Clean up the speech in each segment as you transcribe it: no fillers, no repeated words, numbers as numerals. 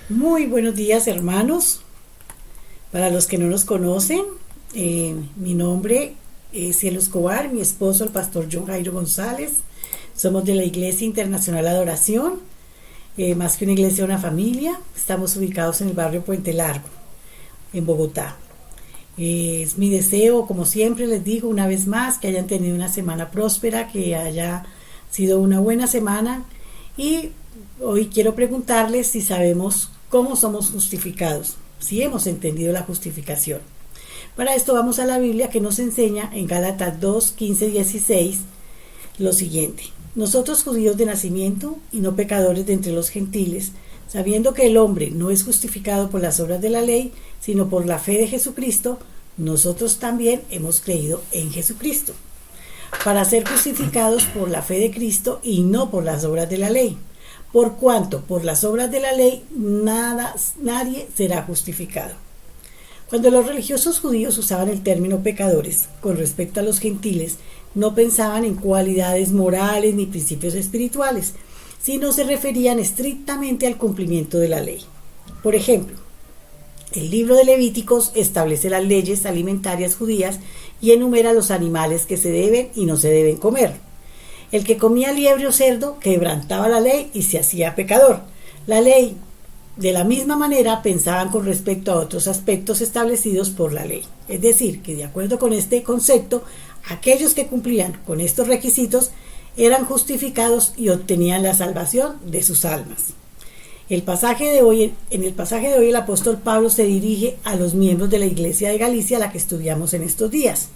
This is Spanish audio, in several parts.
Muy buenos días, hermanos. Para los que no nos conocen, mi nombre es Cielo Escobar, mi esposo el pastor John Jairo González. Somos de la Iglesia Internacional de Adoración, más que una iglesia, una familia. Estamos ubicados en el barrio Puente Largo, en Bogotá. Es mi deseo, como siempre les digo una vez más, que hayan tenido una semana próspera, que haya sido una buena semana. Y hoy quiero preguntarles si sabemos cómo somos justificados, si hemos entendido la justificación. Para esto vamos a la Biblia, que nos enseña en Gálatas 2, 15, 16 lo siguiente: nosotros, judíos de nacimiento y no pecadores de entre los gentiles, sabiendo que el hombre no es justificado por las obras de la ley, sino por la fe de Jesucristo, nosotros también hemos creído en Jesucristo, para ser justificados por la fe de Cristo y no por las obras de la ley. Por cuanto por las obras de la ley nadie será justificado. Cuando los religiosos judíos usaban el término pecadores con respecto a los gentiles, no pensaban en cualidades morales ni principios espirituales, sino se referían estrictamente al cumplimiento de la ley. Por ejemplo, el libro de Levíticos establece las leyes alimentarias judías y enumera los animales que se deben y no se deben comer. El que comía liebre o cerdo quebrantaba la ley y se hacía pecador. La ley, de la misma manera, pensaban con respecto a otros aspectos establecidos por la ley. Es decir, que de acuerdo con este concepto, aquellos que cumplían con estos requisitos eran justificados y obtenían la salvación de sus almas. En el pasaje de hoy el apóstol Pablo se dirige a los miembros de la iglesia de Galicia, a la que estudiamos en estos días,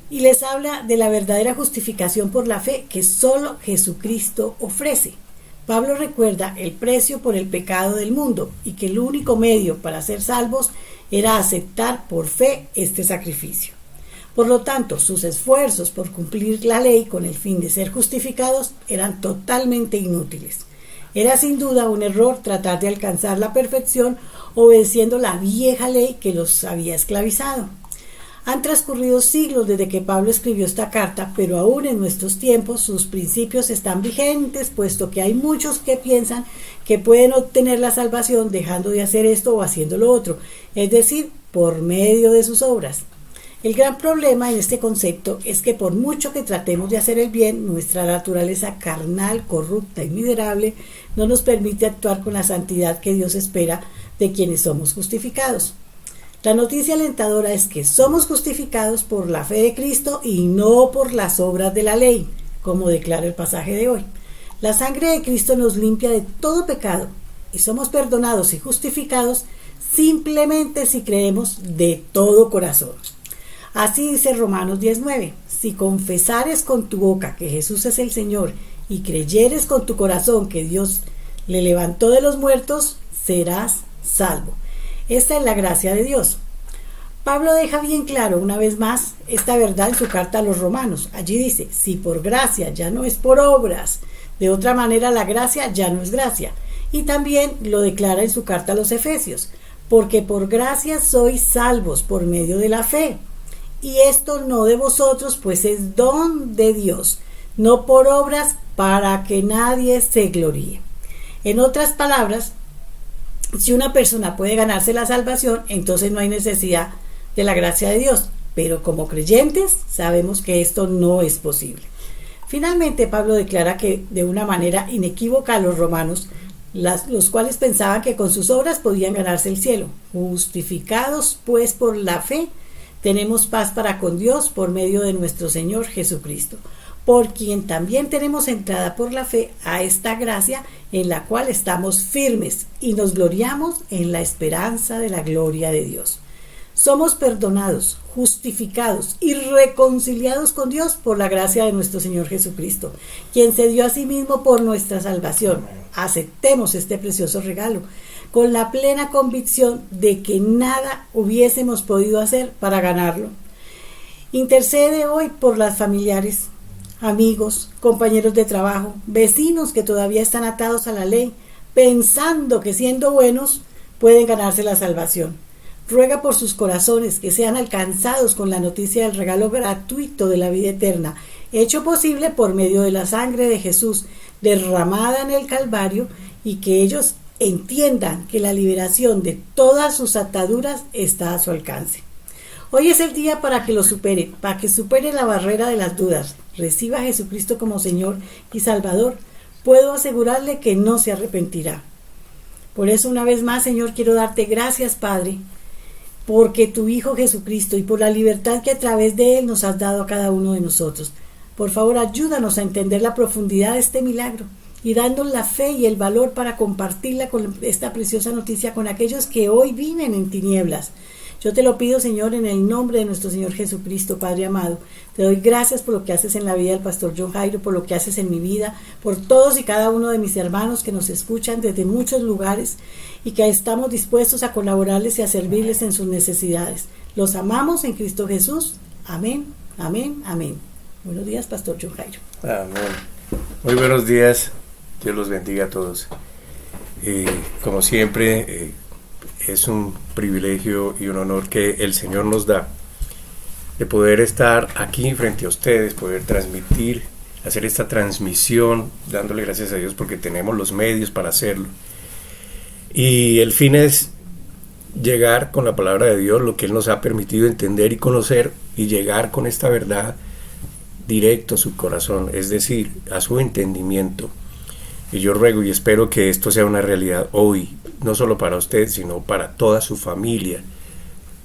y les habla de la verdadera justificación por la fe que solo Jesucristo ofrece. Pablo recuerda el precio por el pecado del mundo y que el único medio para ser salvos era aceptar por fe este sacrificio. Por lo tanto, sus esfuerzos por cumplir la ley con el fin de ser justificados eran totalmente inútiles. Era sin duda un error tratar de alcanzar la perfección obedeciendo la vieja ley que los había esclavizado. Han transcurrido siglos desde que Pablo escribió esta carta, pero aún en nuestros tiempos sus principios están vigentes, puesto que hay muchos que piensan que pueden obtener la salvación dejando de hacer esto o haciendo lo otro, es decir, por medio de sus obras. El gran problema en este concepto es que por mucho que tratemos de hacer el bien, nuestra naturaleza carnal, corrupta y miserable no nos permite actuar con la santidad que Dios espera de quienes somos justificados. La noticia alentadora es que somos justificados por la fe de Cristo y no por las obras de la ley, como declara el pasaje de hoy. La sangre de Cristo nos limpia de todo pecado y somos perdonados y justificados simplemente si creemos de todo corazón. Así dice Romanos 19: si confesares con tu boca que Jesús es el Señor y creyeres con tu corazón que Dios le levantó de los muertos, serás salvo. Esta es la gracia de Dios. Pablo deja bien claro una vez más esta verdad en su carta a los romanos. Allí dice: si por gracia ya no es por obras, de otra manera la gracia ya no es gracia. Y también lo declara en su carta a los efesios: porque por gracia sois salvos por medio de la fe. Y esto no de vosotros, pues es don de Dios, no por obras, para que nadie se gloríe. En otras palabras, si una persona puede ganarse la salvación, entonces no hay necesidad de la gracia de Dios. Pero como creyentes sabemos que esto no es posible. Finalmente, Pablo declara que de una manera inequívoca a los romanos, los cuales pensaban que con sus obras podían ganarse el cielo. Justificados pues por la fe, tenemos paz para con Dios por medio de nuestro Señor Jesucristo, por quien también tenemos entrada por la fe a esta gracia en la cual estamos firmes y nos gloriamos en la esperanza de la gloria de Dios. Somos perdonados, justificados y reconciliados con Dios por la gracia de nuestro Señor Jesucristo, quien se dio a sí mismo por nuestra salvación. Aceptemos este precioso regalo con la plena convicción de que nada hubiésemos podido hacer para ganarlo. Intercede hoy por las familiares, amigos, compañeros de trabajo, vecinos que todavía están atados a la ley, pensando que siendo buenos pueden ganarse la salvación. Ruega por sus corazones que sean alcanzados con la noticia del regalo gratuito de la vida eterna, hecho posible por medio de la sangre de Jesús derramada en el Calvario, y que ellos entiendan que la liberación de todas sus ataduras está a su alcance. Hoy es el día para que lo supere, para que supere la barrera de las dudas. Reciba a Jesucristo como Señor y Salvador. Puedo asegurarle que no se arrepentirá. Por eso, una vez más, Señor, quiero darte gracias, Padre, porque tu Hijo Jesucristo y por la libertad que a través de Él nos has dado a cada uno de nosotros. Por favor, ayúdanos a entender la profundidad de este milagro y dándonos la fe y el valor para compartirla con esta preciosa noticia con aquellos que hoy viven en tinieblas. Yo te lo pido, Señor, en el nombre de nuestro Señor Jesucristo, Padre amado. Te doy gracias por lo que haces en la vida del pastor John Jairo, por lo que haces en mi vida, por todos y cada uno de mis hermanos que nos escuchan desde muchos lugares y que estamos dispuestos a colaborarles y a servirles en sus necesidades. Los amamos en Cristo Jesús. Amén, amén, amén. Buenos días, pastor John Jairo. Amén. Muy buenos días. Dios los bendiga a todos. Como siempre, es un privilegio y un honor que el Señor nos da de poder estar aquí frente a ustedes, poder transmitir, hacer esta transmisión, dándole gracias a Dios porque tenemos los medios para hacerlo. Y el fin es llegar con la palabra de Dios, lo que Él nos ha permitido entender y conocer, y llegar con esta verdad directo a su corazón, es decir, a su entendimiento. Y yo ruego y espero que esto sea una realidad hoy, no solo para usted, sino para toda su familia,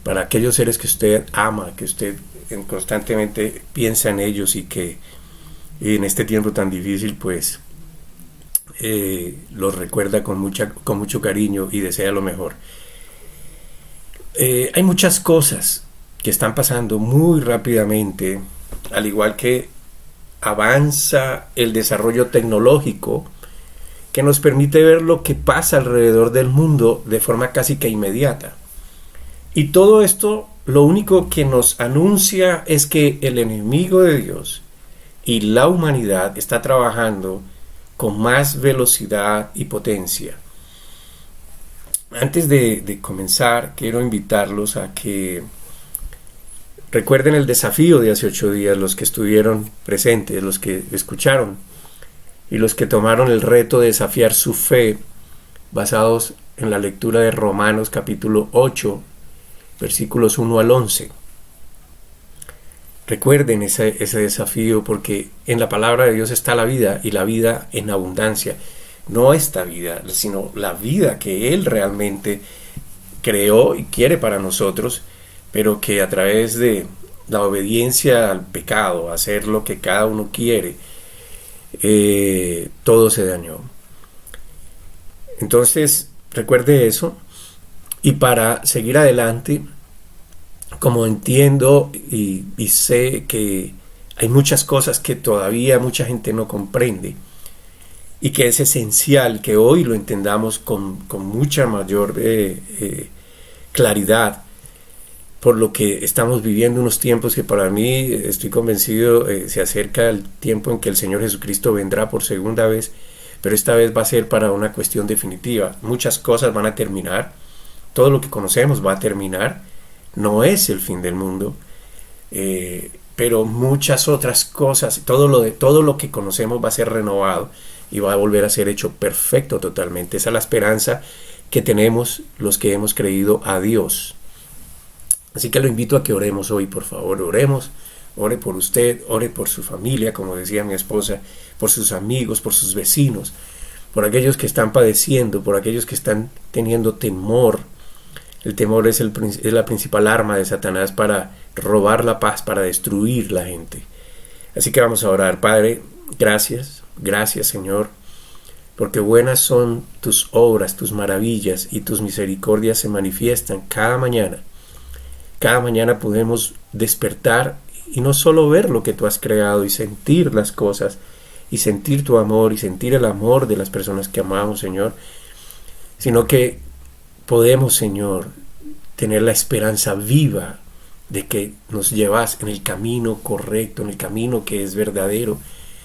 para aquellos seres que usted ama, que usted constantemente piensa en ellos y que en este tiempo tan difícil pues los recuerda con mucho cariño y desea lo mejor. Hay muchas cosas que están pasando muy rápidamente, al igual que avanza el desarrollo tecnológico, que nos permite ver lo que pasa alrededor del mundo de forma casi que inmediata. Y todo esto lo único que nos anuncia es que el enemigo de Dios y la humanidad está trabajando con más velocidad y potencia. Antes de comenzar, quiero invitarlos a que recuerden el desafío de hace 8 días, los que estuvieron presentes, los que escucharon y los que tomaron el reto de desafiar su fe, basados en la lectura de Romanos capítulo 8, versículos 1 al 11. Recuerden ese desafío, porque en la palabra de Dios está la vida, y la vida en abundancia. No esta vida, sino la vida que Él realmente creó y quiere para nosotros, pero que a través de la obediencia al pecado, hacer lo que cada uno quiere, todo se dañó. Entonces, recuerde eso. Y para seguir adelante, como entiendo y sé que hay muchas cosas que todavía mucha gente no comprende, y que es esencial que hoy lo entendamos con mucha mayor claridad, por lo que estamos viviendo unos tiempos que para mí, estoy convencido, se acerca el tiempo en que el Señor Jesucristo vendrá por segunda vez, pero esta vez va a ser para una cuestión definitiva. Muchas cosas van a terminar, todo lo que conocemos va a terminar, no es el fin del mundo, pero muchas otras cosas, todo lo que conocemos va a ser renovado y va a volver a ser hecho perfecto totalmente. Esa es la esperanza que tenemos los que hemos creído a Dios. Así que lo invito a que oremos hoy, por favor, oremos, ore por usted, ore por su familia, como decía mi esposa, por sus amigos, por sus vecinos, por aquellos que están padeciendo, por aquellos que están teniendo temor. El temor es la principal arma de Satanás para robar la paz, para destruir la gente. Así que vamos a orar. Padre, gracias Señor, porque buenas son tus obras, tus maravillas y tus misericordias se manifiestan cada mañana. Cada mañana podemos despertar y no solo ver lo que tú has creado y sentir las cosas y sentir tu amor y sentir el amor de las personas que amamos, Señor, sino que podemos, Señor, tener la esperanza viva de que nos llevas en el camino correcto, en el camino que es verdadero,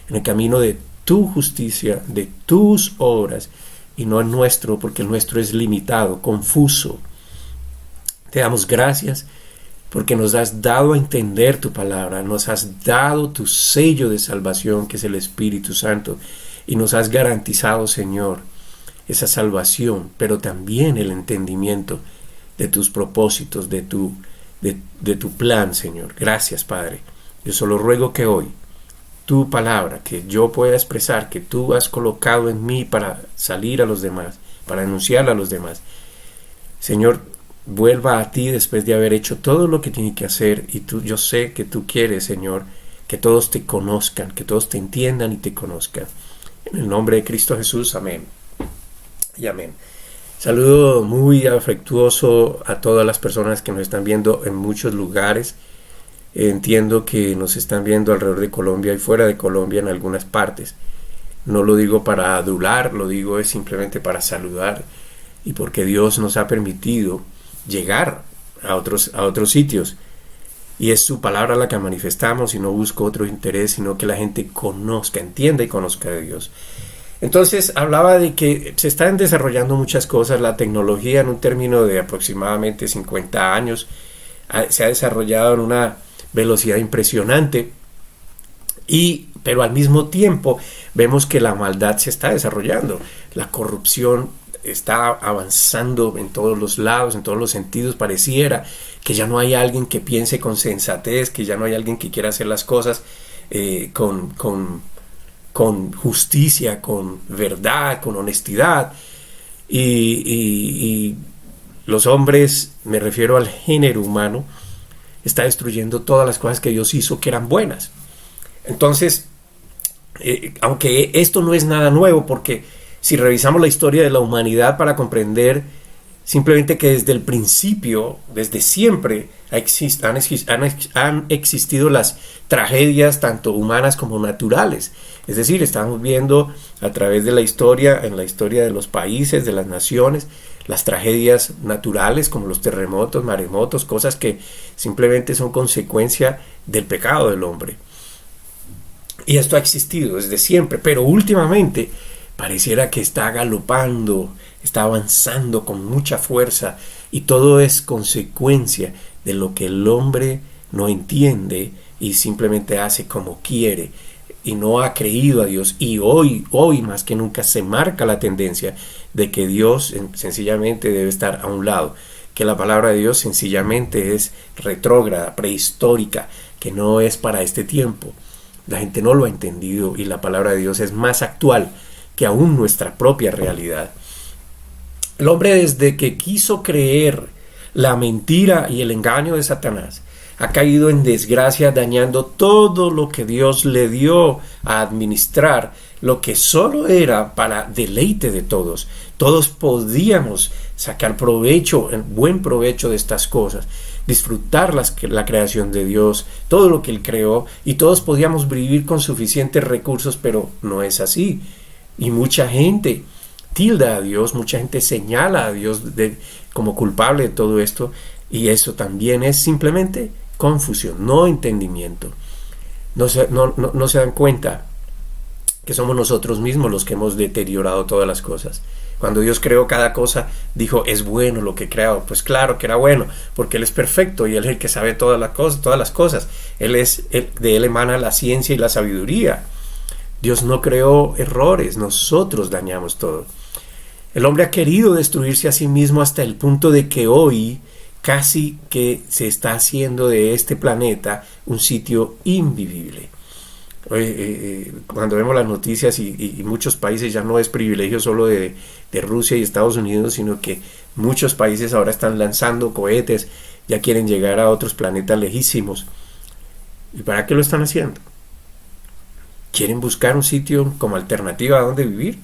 en el camino de tu justicia, de tus obras, y no el nuestro, porque el nuestro es limitado, confuso. Te damos gracias porque nos has dado a entender tu palabra, nos has dado tu sello de salvación, que es el Espíritu Santo, y nos has garantizado, Señor, esa salvación, pero también el entendimiento de tus propósitos, de tu plan, Señor. Gracias, Padre. Yo solo ruego que hoy tu palabra, que yo pueda expresar, que tú has colocado en mí para salir a los demás, para anunciarla a los demás, Señor, vuelva a ti después de haber hecho todo lo que tiene que hacer. Y yo sé que tú quieres, Señor, que todos te conozcan, que todos te entiendan y te conozcan. En el nombre de Cristo Jesús, amén y amén. Saludo muy afectuoso a todas las personas que nos están viendo en muchos lugares. Entiendo que nos están viendo alrededor de Colombia y fuera de Colombia en algunas partes. No lo digo para adular, lo digo es simplemente para saludar, y porque Dios nos ha permitido llegar a otros sitios. Y es su palabra la que manifestamos, y no busco otro interés, sino que la gente conozca, entienda y conozca de Dios. Entonces hablaba de que se están desarrollando muchas cosas. La tecnología, en un término de aproximadamente 50 años, se ha desarrollado en una velocidad impresionante, pero al mismo tiempo vemos que la maldad se está desarrollando. La corrupción está avanzando en todos los lados, en todos los sentidos. Pareciera que ya no hay alguien que piense con sensatez, que ya no hay alguien que quiera hacer las cosas con justicia, con verdad, con honestidad. Y los hombres, me refiero al género humano, está destruyendo todas las cosas que Dios hizo que eran buenas. Entonces, aunque esto no es nada nuevo, porque si revisamos la historia de la humanidad para comprender simplemente que desde el principio, desde siempre, han existido las tragedias tanto humanas como naturales. Es decir, estamos viendo a través de la historia, en la historia de los países, de las naciones, las tragedias naturales como los terremotos, maremotos, cosas que simplemente son consecuencia del pecado del hombre. Y esto ha existido desde siempre, pero últimamente pareciera que está galopando, está avanzando con mucha fuerza, y todo es consecuencia de lo que el hombre no entiende y simplemente hace como quiere, y no ha creído a Dios. Y hoy más que nunca se marca la tendencia de que Dios sencillamente debe estar a un lado, que la palabra de Dios sencillamente es retrógrada, prehistórica, que no es para este tiempo. La gente no lo ha entendido, y la palabra de Dios es más actual que aún nuestra propia realidad. El hombre, desde que quiso creer la mentira y el engaño de Satanás, ha caído en desgracia, dañando todo lo que Dios le dio a administrar, lo que solo era para deleite de todos. Todos podíamos sacar provecho, buen provecho de estas cosas, disfrutar la creación de Dios, todo lo que Él creó, y todos podíamos vivir con suficientes recursos, pero no es así. Y mucha gente tilda a Dios, mucha gente señala a Dios como culpable de todo esto, y eso también es simplemente confusión, no entendimiento. No se dan cuenta que somos nosotros mismos los que hemos deteriorado todas las cosas. Cuando Dios creó cada cosa, dijo, es bueno lo que he creado. Pues claro que era bueno, porque Él es perfecto y Él es el que sabe todas las cosas. De Él emana la ciencia y la sabiduría. Dios no creó errores, nosotros dañamos todo. El hombre ha querido destruirse a sí mismo hasta el punto de que hoy casi que se está haciendo de este planeta un sitio invivible. Cuando vemos las noticias, y muchos países, ya no es privilegio solo de Rusia y Estados Unidos, sino que muchos países ahora están lanzando cohetes, ya quieren llegar a otros planetas lejísimos. ¿Y para qué lo están haciendo? ¿Quieren buscar un sitio como alternativa a donde vivir?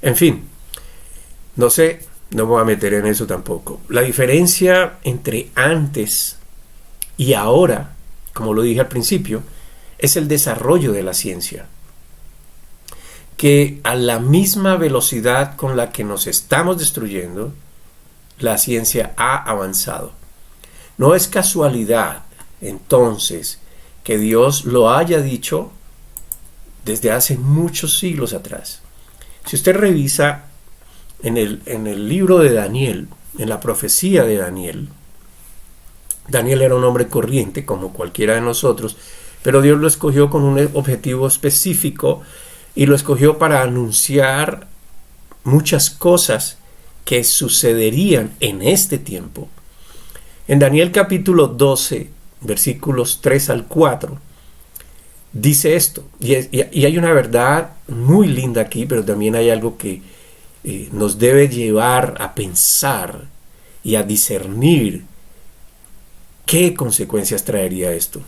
En fin, no sé, no me voy a meter en eso tampoco. La diferencia entre antes y ahora, como lo dije al principio, es el desarrollo de la ciencia, que a la misma velocidad con la que nos estamos destruyendo, la ciencia ha avanzado. No es casualidad, entonces, que Dios lo haya dicho desde hace muchos siglos atrás. Si usted revisa en el libro de Daniel, en la profecía de Daniel, Daniel era un hombre corriente como cualquiera de nosotros, pero Dios lo escogió con un objetivo específico, y lo escogió para anunciar muchas cosas que sucederían en este tiempo. En Daniel capítulo 12, versículos 3 al 4, dice esto, y hay una verdad muy linda aquí, pero también hay algo que nos debe llevar a pensar y a discernir qué consecuencias traería esto.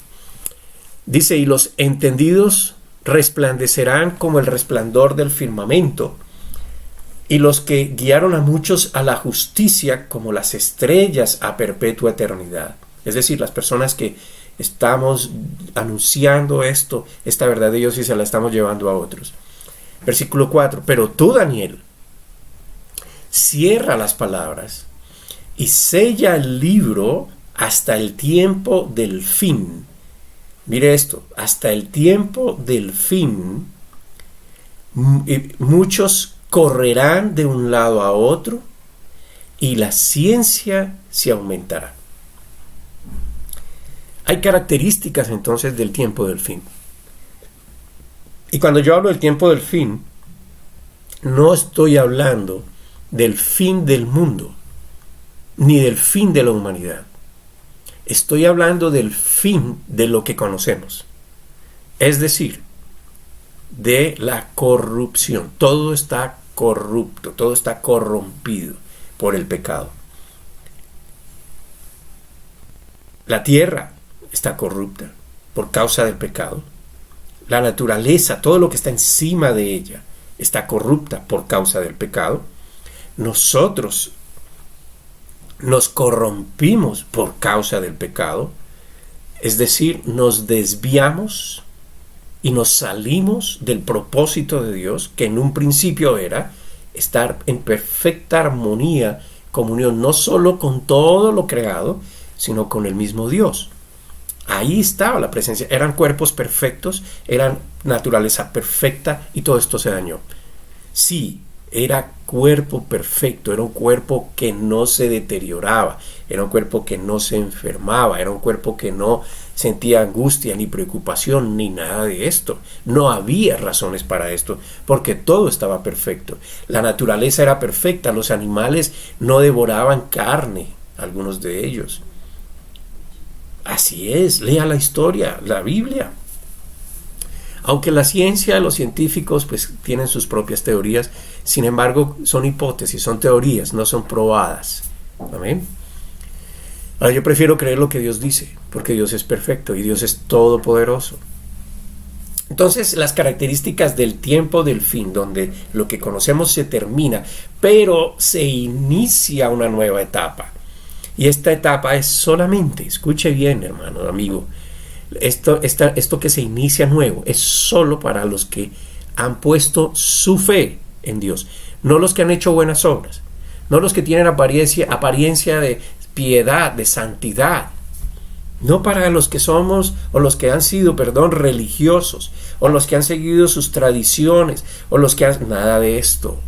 Dice, y los entendidos resplandecerán como el resplandor del firmamento, y los que guiaron a muchos a la justicia como las estrellas a perpetua eternidad. Es decir, las personas que estamos anunciando esta verdad de Dios y se la estamos llevando a otros. Versículo 4, pero tú, Daniel, cierra las palabras y sella el libro hasta el tiempo del fin. Mire esto, hasta el tiempo del fin, muchos correrán de un lado a otro y la ciencia se aumentará. Hay características entonces del tiempo del fin. Y cuando yo hablo del tiempo del fin, no estoy hablando del fin del mundo, ni del fin de la humanidad. Estoy hablando del fin de lo que conocemos. Es decir, de la corrupción. Todo está corrupto, todo está corrompido por el pecado. La tierra está corrupta por causa del pecado. La naturaleza, todo lo que está encima de ella, está corrupta por causa del pecado. Nosotros nos corrompimos por causa del pecado, es decir, nos desviamos y nos salimos del propósito de Dios, que en un principio era estar en perfecta armonía, comunión, no solo con todo lo creado, sino con el mismo Dios. Ahí estaba la presencia, eran cuerpos perfectos, eran naturaleza perfecta y todo esto se dañó. Sí, era cuerpo perfecto, era un cuerpo que no se deterioraba, era un cuerpo que no se enfermaba, era un cuerpo que no sentía angustia ni preocupación ni nada de esto. No había razones para esto, porque todo estaba perfecto. La naturaleza era perfecta, los animales no devoraban carne, algunos de ellos. Así es, lea la historia, la Biblia. Aunque la ciencia, los científicos pues tienen sus propias teorías, sin embargo son hipótesis, son teorías, no son probadas. Amén. Ahora yo prefiero creer lo que Dios dice, porque Dios es perfecto y Dios es todopoderoso. Entonces las características del tiempo del fin, donde lo que conocemos se termina, pero se inicia una nueva etapa. Y esta etapa es solamente, escuche bien hermano, amigo, esto que se inicia nuevo es solo para los que han puesto su fe en Dios, no los que han hecho buenas obras, no los que tienen apariencia de piedad, de santidad, no para los que somos o los que han sido, religiosos, o los que han seguido sus tradiciones, o los que han... Nada de esto.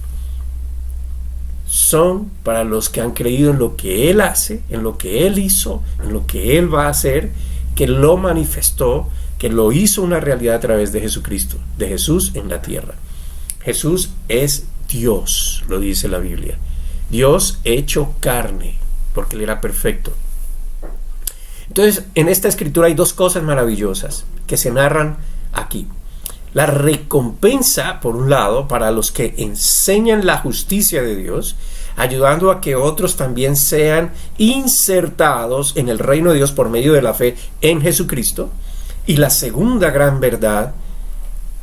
Son para los que han creído en lo que Él hace, en lo que Él hizo, en lo que Él va a hacer, que lo manifestó, que lo hizo una realidad a través de Jesucristo, de Jesús en la tierra. Jesús es Dios, lo dice la Biblia. Dios hecho carne, porque Él era perfecto. Entonces, en esta escritura hay dos cosas maravillosas que se narran aquí. La recompensa, por un lado, para los que enseñan la justicia de Dios, ayudando a que otros también sean insertados en el reino de Dios por medio de la fe en Jesucristo. Y la segunda gran verdad,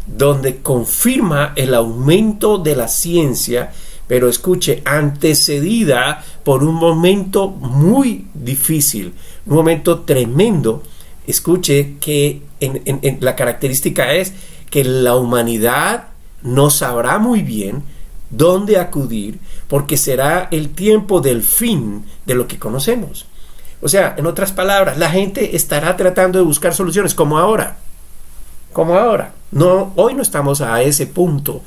donde confirma el aumento de la ciencia, pero escuche, antecedida por un momento muy difícil, un momento tremendo. Escuche que en la característica es que la humanidad no sabrá muy bien dónde acudir, porque será el tiempo del fin de lo que conocemos. O sea, en otras palabras, la gente estará tratando de buscar soluciones como ahora. No, hoy no estamos a ese punto,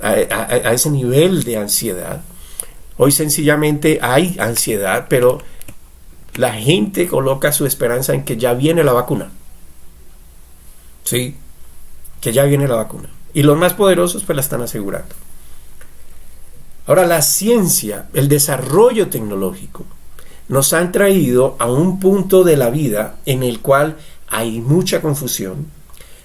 a ese nivel de ansiedad. Hoy sencillamente hay ansiedad, pero la gente coloca su esperanza en que ya viene la vacuna. Sí, que ya viene la vacuna. Y los más poderosos pues la están asegurando. Ahora, la ciencia, el desarrollo tecnológico, nos han traído a un punto de la vida en el cual hay mucha confusión,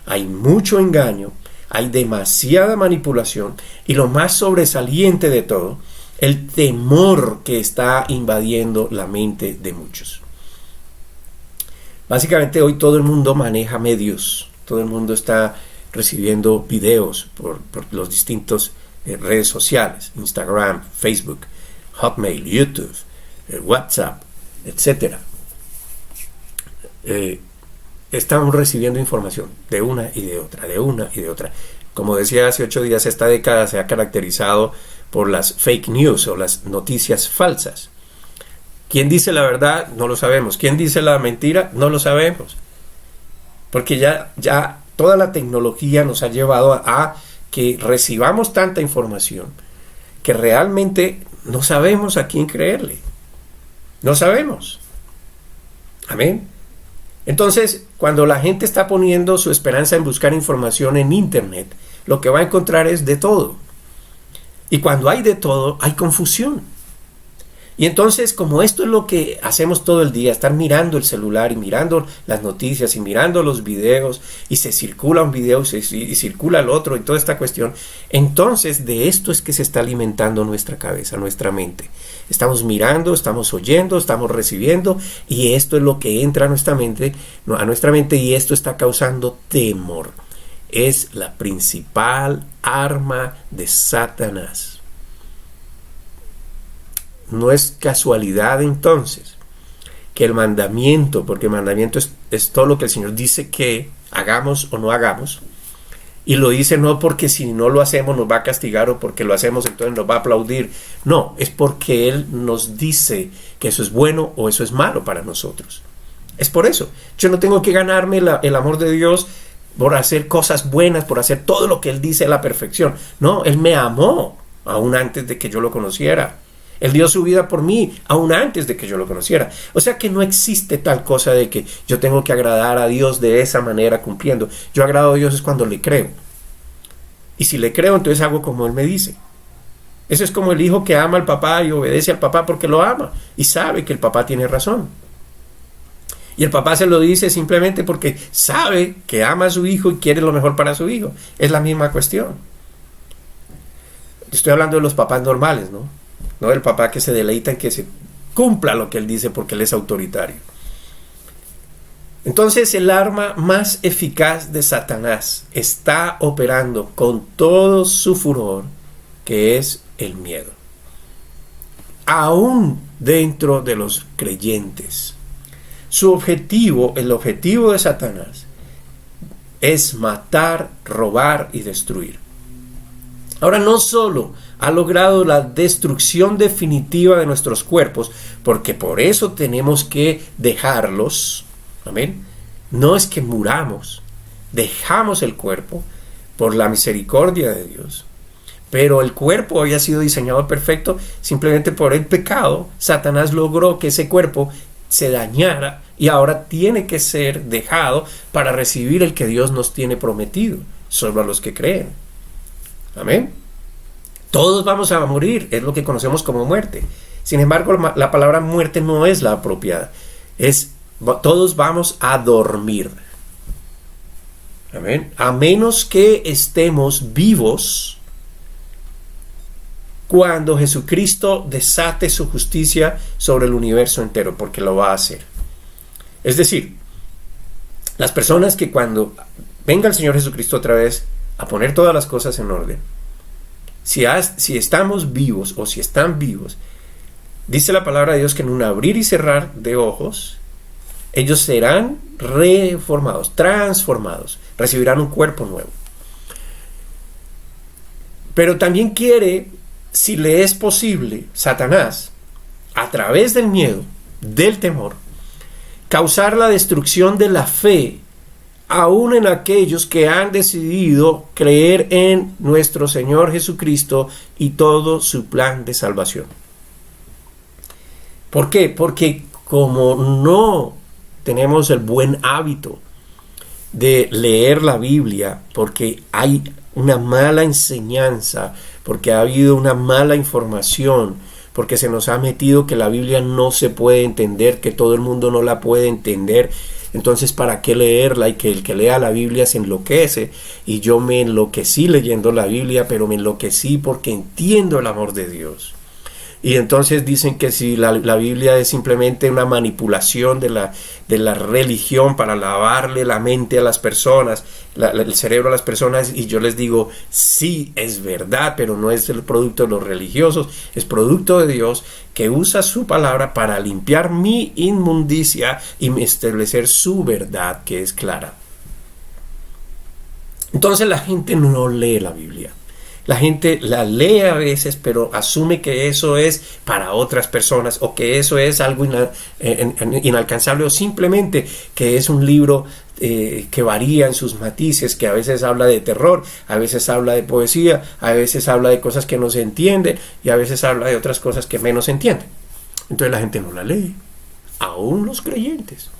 hay mucho engaño, hay demasiada manipulación y lo más sobresaliente de todo, el temor que está invadiendo la mente de muchos. Básicamente hoy todo el mundo maneja medios, todo el mundo está recibiendo videos por los distintos redes sociales, Instagram, Facebook, Hotmail, YouTube, WhatsApp, etc. Estamos recibiendo información de una y de otra, de una y de otra. Como decía hace 8 días, esta década se ha caracterizado por las fake news o las noticias falsas. ¿Quién dice la verdad? No lo sabemos. ¿Quién dice la mentira? No lo sabemos. Porque ya toda la tecnología nos ha llevado a que recibamos tanta información que realmente no sabemos a quién creerle. No sabemos. Amén. Entonces, cuando la gente está poniendo su esperanza en buscar información en Internet, lo que va a encontrar es de todo. Y cuando hay de todo, hay confusión. Y entonces, como esto es lo que hacemos todo el día, estar mirando el celular y mirando las noticias y mirando los videos, y se circula un video y circula el otro y toda esta cuestión, entonces de esto es que se está alimentando nuestra cabeza, nuestra mente. Estamos mirando, estamos oyendo, estamos recibiendo, y esto es lo que entra a nuestra mente, y esto está causando temor. Es la principal arma de Satanás. No es casualidad entonces que el mandamiento, porque el mandamiento es todo lo que el Señor dice que hagamos o no hagamos, y lo dice no porque si no lo hacemos nos va a castigar o porque lo hacemos entonces nos va a aplaudir, no, es porque Él nos dice que eso es bueno o eso es malo para nosotros. Es por eso, yo no tengo que ganarme el amor de Dios por hacer cosas buenas, por hacer todo lo que Él dice a la perfección. No, Él me amó aún antes de que yo lo conociera. Él dio su vida por mí, aún antes de que yo lo conociera. O sea que no existe tal cosa de que yo tengo que agradar a Dios de esa manera cumpliendo. Yo agrado a Dios es cuando le creo. Y si le creo, entonces hago como Él me dice. Eso es como el hijo que ama al papá y obedece al papá porque lo ama y sabe que el papá tiene razón. Y el papá se lo dice simplemente porque sabe que ama a su hijo y quiere lo mejor para su hijo. Es la misma cuestión. Estoy hablando de los papás normales, ¿no? No del papá que se deleita en que se cumpla lo que él dice porque él es autoritario. Entonces el arma más eficaz de Satanás está operando con todo su furor, que es el miedo. Aún dentro de los creyentes. Su objetivo, el objetivo de Satanás, es matar, robar y destruir. Ahora, no solo ha logrado la destrucción definitiva de nuestros cuerpos, porque por eso tenemos que dejarlos, amén. No es que muramos, dejamos el cuerpo por la misericordia de Dios, pero el cuerpo había sido diseñado perfecto. Simplemente por el pecado, Satanás logró que ese cuerpo se dañara y ahora tiene que ser dejado para recibir el que Dios nos tiene prometido, solo a los que creen. Amén. Todos vamos a morir, es lo que conocemos como muerte. Sin embargo, la palabra muerte no es la apropiada. Todos vamos a dormir. Amén. A menos que estemos vivos cuando Jesucristo desate su justicia sobre el universo entero, porque lo va a hacer. Es decir, las personas que cuando venga el Señor Jesucristo otra vez a poner todas las cosas en orden, si estamos vivos o si están vivos, dice la palabra de Dios que en un abrir y cerrar de ojos, ellos serán reformados, transformados, recibirán un cuerpo nuevo. Pero también quiere, si le es posible, Satanás, a través del miedo, del temor, causar la destrucción de la fe, aún en aquellos que han decidido creer en nuestro Señor Jesucristo y todo su plan de salvación. ¿Por qué? Porque como no tenemos el buen hábito de leer la Biblia, porque hay una mala enseñanza porque ha habido una mala información, porque se nos ha metido que la Biblia no se puede entender, que todo el mundo no la puede entender. Entonces, ¿para qué leerla? Y que el que lea la Biblia se enloquece. Y yo me enloquecí leyendo la Biblia, pero me enloquecí porque entiendo el amor de Dios. Y entonces dicen que si la Biblia es simplemente una manipulación de la religión para lavarle la mente a las personas, el cerebro a las personas, y yo les digo, sí, es verdad, pero no es el producto de los religiosos, es producto de Dios, que usa su palabra para limpiar mi inmundicia y establecer su verdad, que es clara. Entonces la gente no lee la Biblia. La gente la lee a veces, pero asume que eso es para otras personas o que eso es algo inalcanzable, o simplemente que es un libro que varía en sus matices, que a veces habla de terror, a veces habla de poesía, a veces habla de cosas que no se entienden y a veces habla de otras cosas que menos se entienden. Entonces la gente no la lee, aún los creyentes.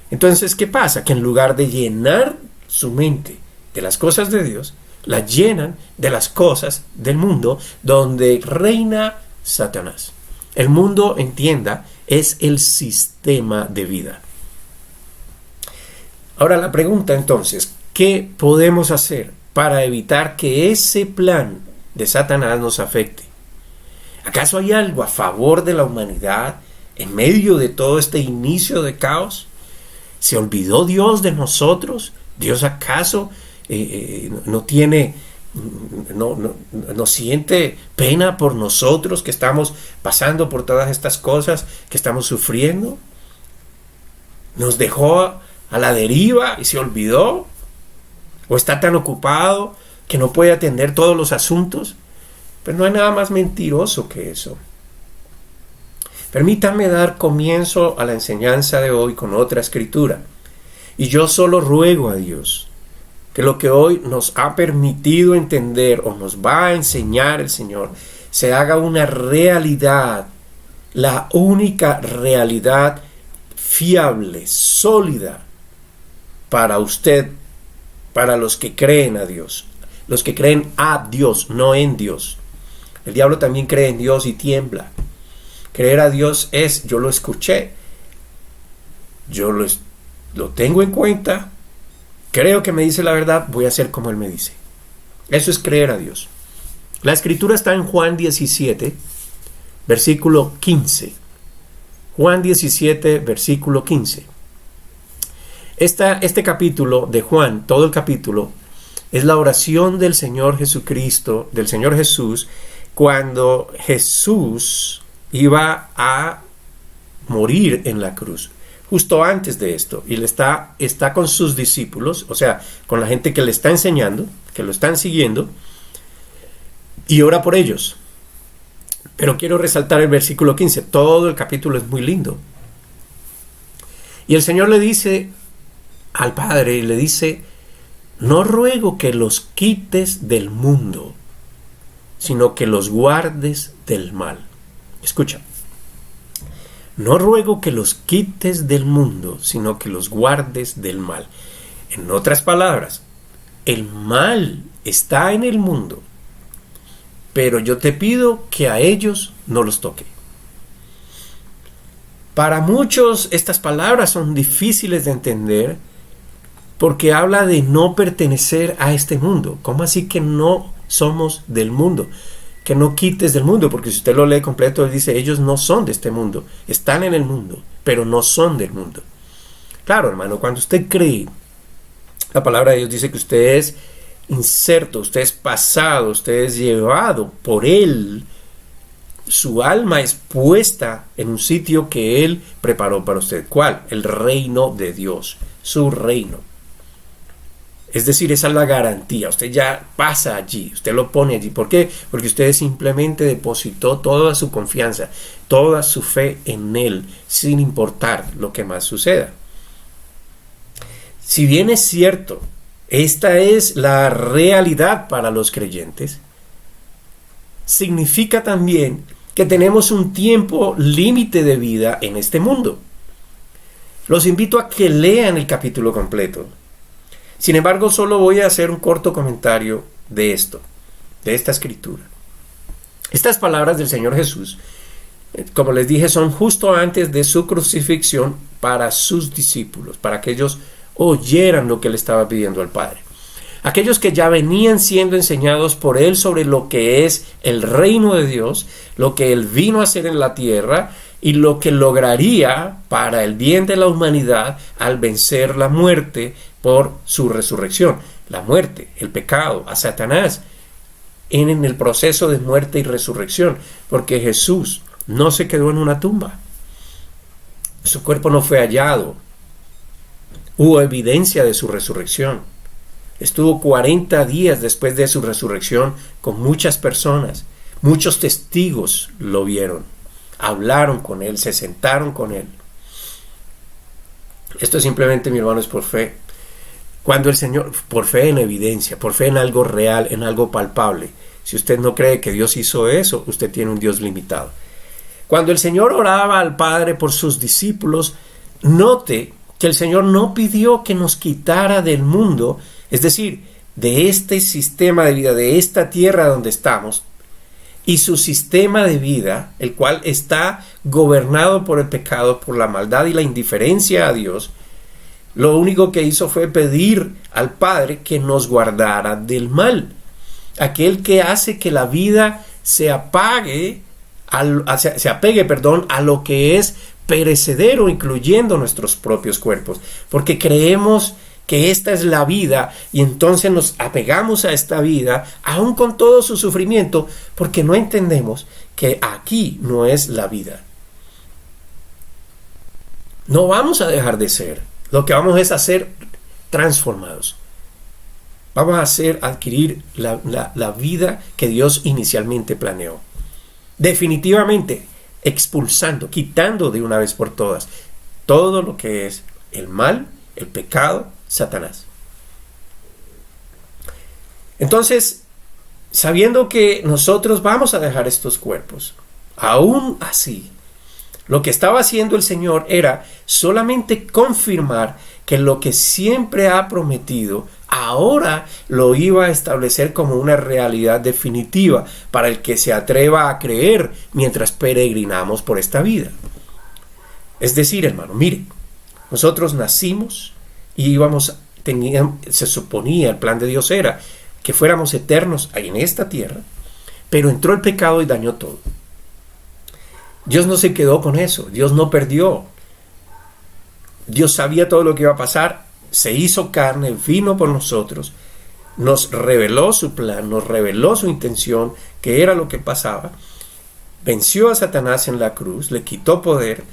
Entonces, ¿qué pasa? Que en lugar de llenar su mente de las cosas de Dios, la llenan de las cosas del mundo donde reina Satanás. El mundo, entienda, es el sistema de vida. Ahora la pregunta entonces, ¿qué podemos hacer para evitar que ese plan de Satanás nos afecte? ¿Acaso hay algo a favor de la humanidad en medio de todo este inicio de caos? ¿Se olvidó Dios de nosotros? ¿Dios acaso no siente pena por nosotros que estamos pasando por todas estas cosas, que estamos sufriendo? ¿Nos dejó a la deriva y se olvidó? ¿O está tan ocupado que no puede atender todos los asuntos? Pero no hay nada más mentiroso que eso. Permítanme dar comienzo a la enseñanza de hoy con otra escritura. Y yo solo ruego a Dios que lo que hoy nos ha permitido entender o nos va a enseñar el Señor se haga una realidad, la única realidad fiable, sólida para usted, para los que creen a Dios, los que creen a Dios, no en Dios. El diablo también cree en Dios y tiembla. Creer a Dios es, yo lo escuché, yo lo tengo en cuenta, creo que me dice la verdad, voy a hacer como Él me dice. Eso es creer a Dios. La escritura está en Juan 17, versículo 15. Juan 17, versículo 15. Este capítulo de Juan, todo el capítulo, es la oración del Señor Jesucristo, del Señor Jesús, cuando Jesús iba a morir en la cruz. Justo antes de esto, y está con sus discípulos, o sea, con la gente que le está enseñando, que lo están siguiendo, y ora por ellos. Pero quiero resaltar el versículo 15, todo el capítulo es muy lindo. Y el Señor le dice al Padre, le dice, no ruego que los quites del mundo, sino que los guardes del mal. Escucha. No ruego que los quites del mundo, sino que los guardes del mal. En otras palabras, el mal está en el mundo, pero yo te pido que a ellos no los toque. Para muchos estas palabras son difíciles de entender porque habla de no pertenecer a este mundo. ¿Cómo así que no somos del mundo? Que no quites del mundo, porque si usted lo lee completo, él dice, ellos no son de este mundo, están en el mundo, pero no son del mundo. Claro, hermano, cuando usted cree, la palabra de Dios dice que usted es inserto, usted es pasado, usted es llevado por Él. Su alma es puesta en un sitio que Él preparó para usted. ¿Cuál? El reino de Dios, su reino. Es decir, esa es la garantía. Usted ya pasa allí, usted lo pone allí. ¿Por qué? Porque usted simplemente depositó toda su confianza, toda su fe en Él, sin importar lo que más suceda. Si bien es cierto, esta es la realidad para los creyentes, significa también que tenemos un tiempo límite de vida en este mundo. Los invito a que lean el capítulo completo. Sin embargo, solo voy a hacer un corto comentario de esto, de esta escritura. Estas palabras del Señor Jesús, como les dije, son justo antes de su crucifixión para sus discípulos, para que ellos oyeran lo que él estaba pidiendo al Padre. Aquellos que ya venían siendo enseñados por él sobre lo que es el reino de Dios, lo que él vino a hacer en la tierra y lo que lograría para el bien de la humanidad al vencer la muerte por su resurrección. La muerte, el pecado, a Satanás en el proceso de muerte y resurrección, porque Jesús no se quedó en una tumba. Su cuerpo no fue hallado. Hubo evidencia de su resurrección. Estuvo 40 días después de su resurrección con muchas personas. Muchos testigos lo vieron. Hablaron con él, se sentaron con él. Esto simplemente, mi hermano, es por fe. Cuando el Señor, por fe en evidencia, por fe en algo real, en algo palpable. Si usted no cree que Dios hizo eso, usted tiene un Dios limitado. Cuando el Señor oraba al Padre por sus discípulos, note que el Señor no pidió que nos quitara del mundo, es decir, de este sistema de vida, de esta tierra donde estamos, y su sistema de vida, el cual está gobernado por el pecado, por la maldad y la indiferencia a Dios. Lo único que hizo fue pedir al Padre que nos guardara del mal. Aquel que hace que la vida se apegue a lo que es perecedero, incluyendo nuestros propios cuerpos, porque creemos que esta es la vida y entonces nos apegamos a esta vida aún con todo su sufrimiento, porque no entendemos que aquí no es la vida. No vamos a dejar de ser, lo que vamos es a ser transformados. Vamos a adquirir la vida que Dios inicialmente planeó. Definitivamente expulsando, quitando de una vez por todas todo lo que es el mal, el pecado, Satanás. Entonces, sabiendo que nosotros vamos a dejar estos cuerpos, aún así, lo que estaba haciendo el Señor era solamente confirmar que lo que siempre ha prometido, ahora lo iba a establecer como una realidad definitiva para el que se atreva a creer mientras peregrinamos por esta vida. Es decir, hermano, mire, nosotros nacimos y se suponía, el plan de Dios era que fuéramos eternos en esta tierra, pero entró el pecado y dañó todo. Dios no se quedó con eso, Dios no perdió. Dios sabía todo lo que iba a pasar, se hizo carne, vino por nosotros, nos reveló su plan, nos reveló su intención, que era lo que pasaba, venció a Satanás en la cruz, le quitó poder,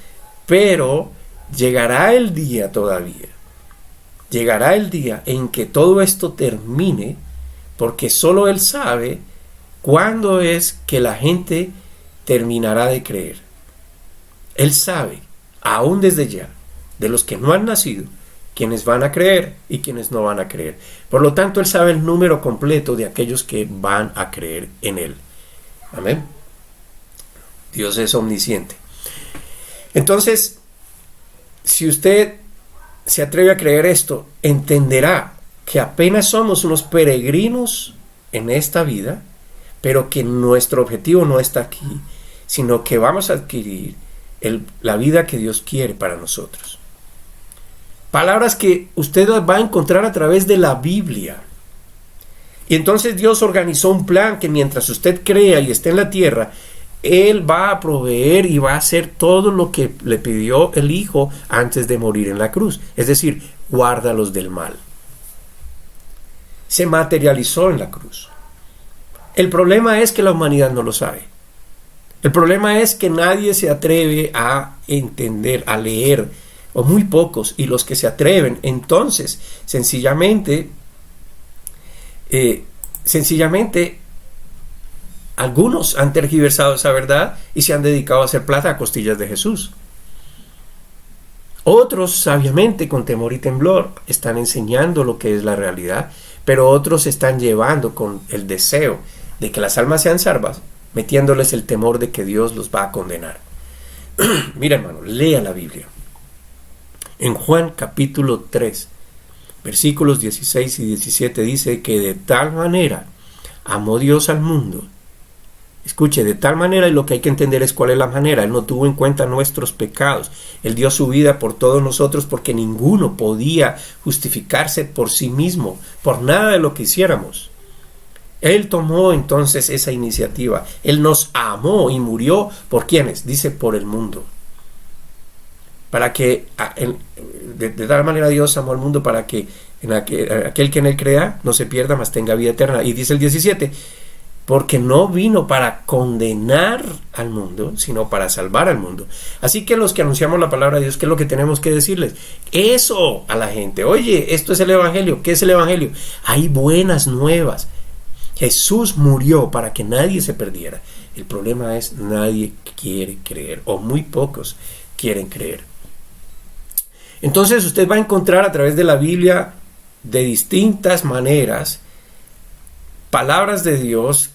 pero llegará el día todavía. Llegará el día en que todo esto termine, porque solo Él sabe cuándo es que la gente terminará de creer. Él sabe, aún desde ya, de los que no han nacido, quienes van a creer y quienes no van a creer. Por lo tanto, Él sabe el número completo de aquellos que van a creer en Él. Amén. Dios es omnisciente. Entonces, si usted se atreve a creer esto, entenderá que apenas somos unos peregrinos en esta vida, pero que nuestro objetivo no está aquí, sino que vamos a adquirir la vida que Dios quiere para nosotros. Palabras que usted va a encontrar a través de la Biblia. Y entonces Dios organizó un plan que mientras usted crea y esté en la tierra, Él va a proveer y va a hacer todo lo que le pidió el Hijo antes de morir en la cruz. Es decir, guárdalos del mal. Se materializó en la cruz. El problema es que la humanidad no lo sabe. El problema es que nadie se atreve a entender, a leer, o muy pocos, y los que se atreven, entonces, sencillamente, algunos han tergiversado esa verdad y se han dedicado a hacer plata a costillas de Jesús. Otros, sabiamente, con temor y temblor, están enseñando lo que es la realidad, pero otros están llevando con el deseo de que las almas sean salvas, metiéndoles el temor de que Dios los va a condenar. Mira, hermano, lea la Biblia. En Juan capítulo 3, versículos 16 y 17 dice que de tal manera amó Dios al mundo. Escuche, de tal manera, y lo que hay que entender es cuál es la manera. Él no tuvo en cuenta nuestros pecados. Él dio su vida por todos nosotros porque ninguno podía justificarse por sí mismo, por nada de lo que hiciéramos. Él tomó entonces esa iniciativa. Él nos amó y murió ¿por quiénes? Dice, por el mundo. Para que, de tal manera Dios amó al mundo para que aquel que en él crea no se pierda, mas tenga vida eterna. Y dice el 17, porque no vino para condenar al mundo, sino para salvar al mundo. Así que los que anunciamos la palabra de Dios, ¿qué es lo que tenemos que decirles? Eso a la gente. Oye, esto es el Evangelio. ¿Qué es el Evangelio? Hay buenas nuevas. Jesús murió para que nadie se perdiera. El problema es nadie quiere creer, o muy pocos quieren creer. Entonces usted va a encontrar a través de la Biblia de distintas maneras palabras de Dios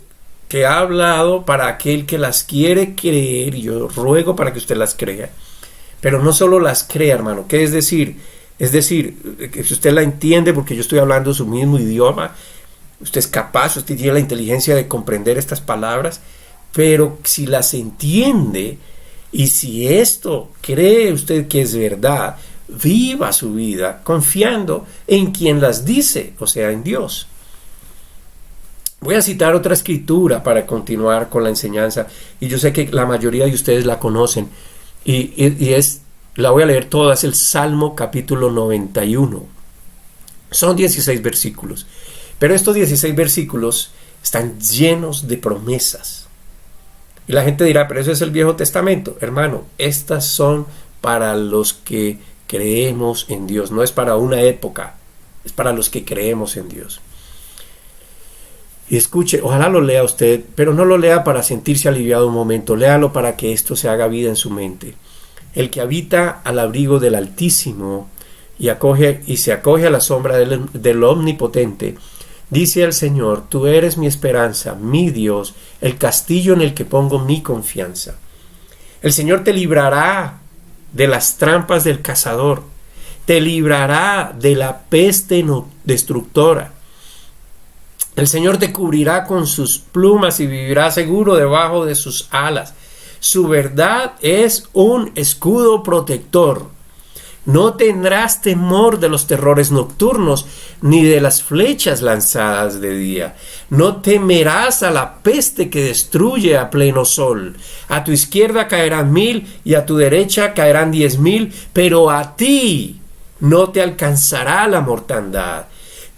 que ha hablado para aquel que las quiere creer, y yo ruego para que usted las crea, pero no solo las crea, hermano. ¿Qué es decir? Es decir, que si usted la entiende, porque yo estoy hablando su mismo idioma, usted es capaz, usted tiene la inteligencia de comprender estas palabras, pero si las entiende y si esto cree usted que es verdad, viva su vida confiando en quien las dice, o sea, en Dios. Voy a citar otra escritura para continuar con la enseñanza, y yo sé que la mayoría de ustedes la conocen, la voy a leer toda, es el Salmo capítulo 91. Son 16 versículos, pero estos 16 versículos están llenos de promesas. Y la gente dirá, pero eso es el Viejo Testamento. Hermano, estas son para los que creemos en Dios, no es para una época, es para los que creemos en Dios. Y escuche, ojalá lo lea usted, pero no lo lea para sentirse aliviado un momento, léalo para que esto se haga vida en su mente. El que habita al abrigo del Altísimo y se acoge a la sombra del Omnipotente, dice el Señor, tú eres mi esperanza, mi Dios, el castillo en el que pongo mi confianza. El Señor te librará de las trampas del cazador, te librará de la peste destructora. El Señor te cubrirá con sus plumas y vivirás seguro debajo de sus alas. Su verdad es un escudo protector. No tendrás temor de los terrores nocturnos, ni de las flechas lanzadas de día. No temerás a la peste que destruye a pleno sol. A tu izquierda caerán 1000 y a tu derecha caerán 10,000, pero a ti no te alcanzará la mortandad.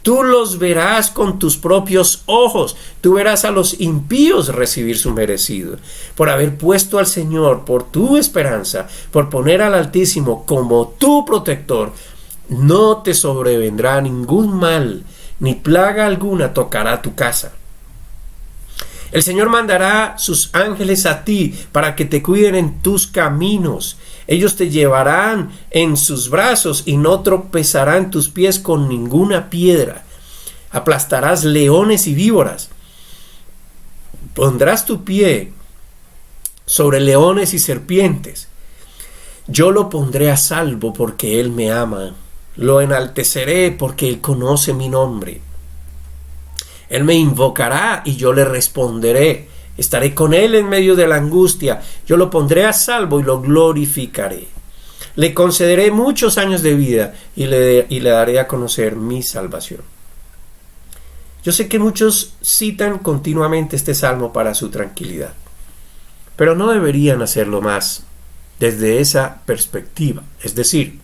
Tú los verás con tus propios ojos. Tú verás a los impíos recibir su merecido. Por haber puesto al Señor por tu esperanza, por poner al Altísimo como tu protector, no te sobrevendrá ningún mal, ni plaga alguna tocará tu casa. El Señor mandará sus ángeles a ti para que te cuiden en tus caminos. Ellos te llevarán en sus brazos y no tropezarán tus pies con ninguna piedra. Aplastarás leones y víboras. Pondrás tu pie sobre leones y serpientes. Yo lo pondré a salvo porque Él me ama. Lo enalteceré porque Él conoce mi nombre. Él me invocará y yo le responderé. Estaré con Él en medio de la angustia. Yo lo pondré a salvo y lo glorificaré. Le concederé muchos años de vida y le daré a conocer mi salvación. Yo sé que muchos citan continuamente este salmo para su tranquilidad, pero no deberían hacerlo más desde esa perspectiva. Es decir,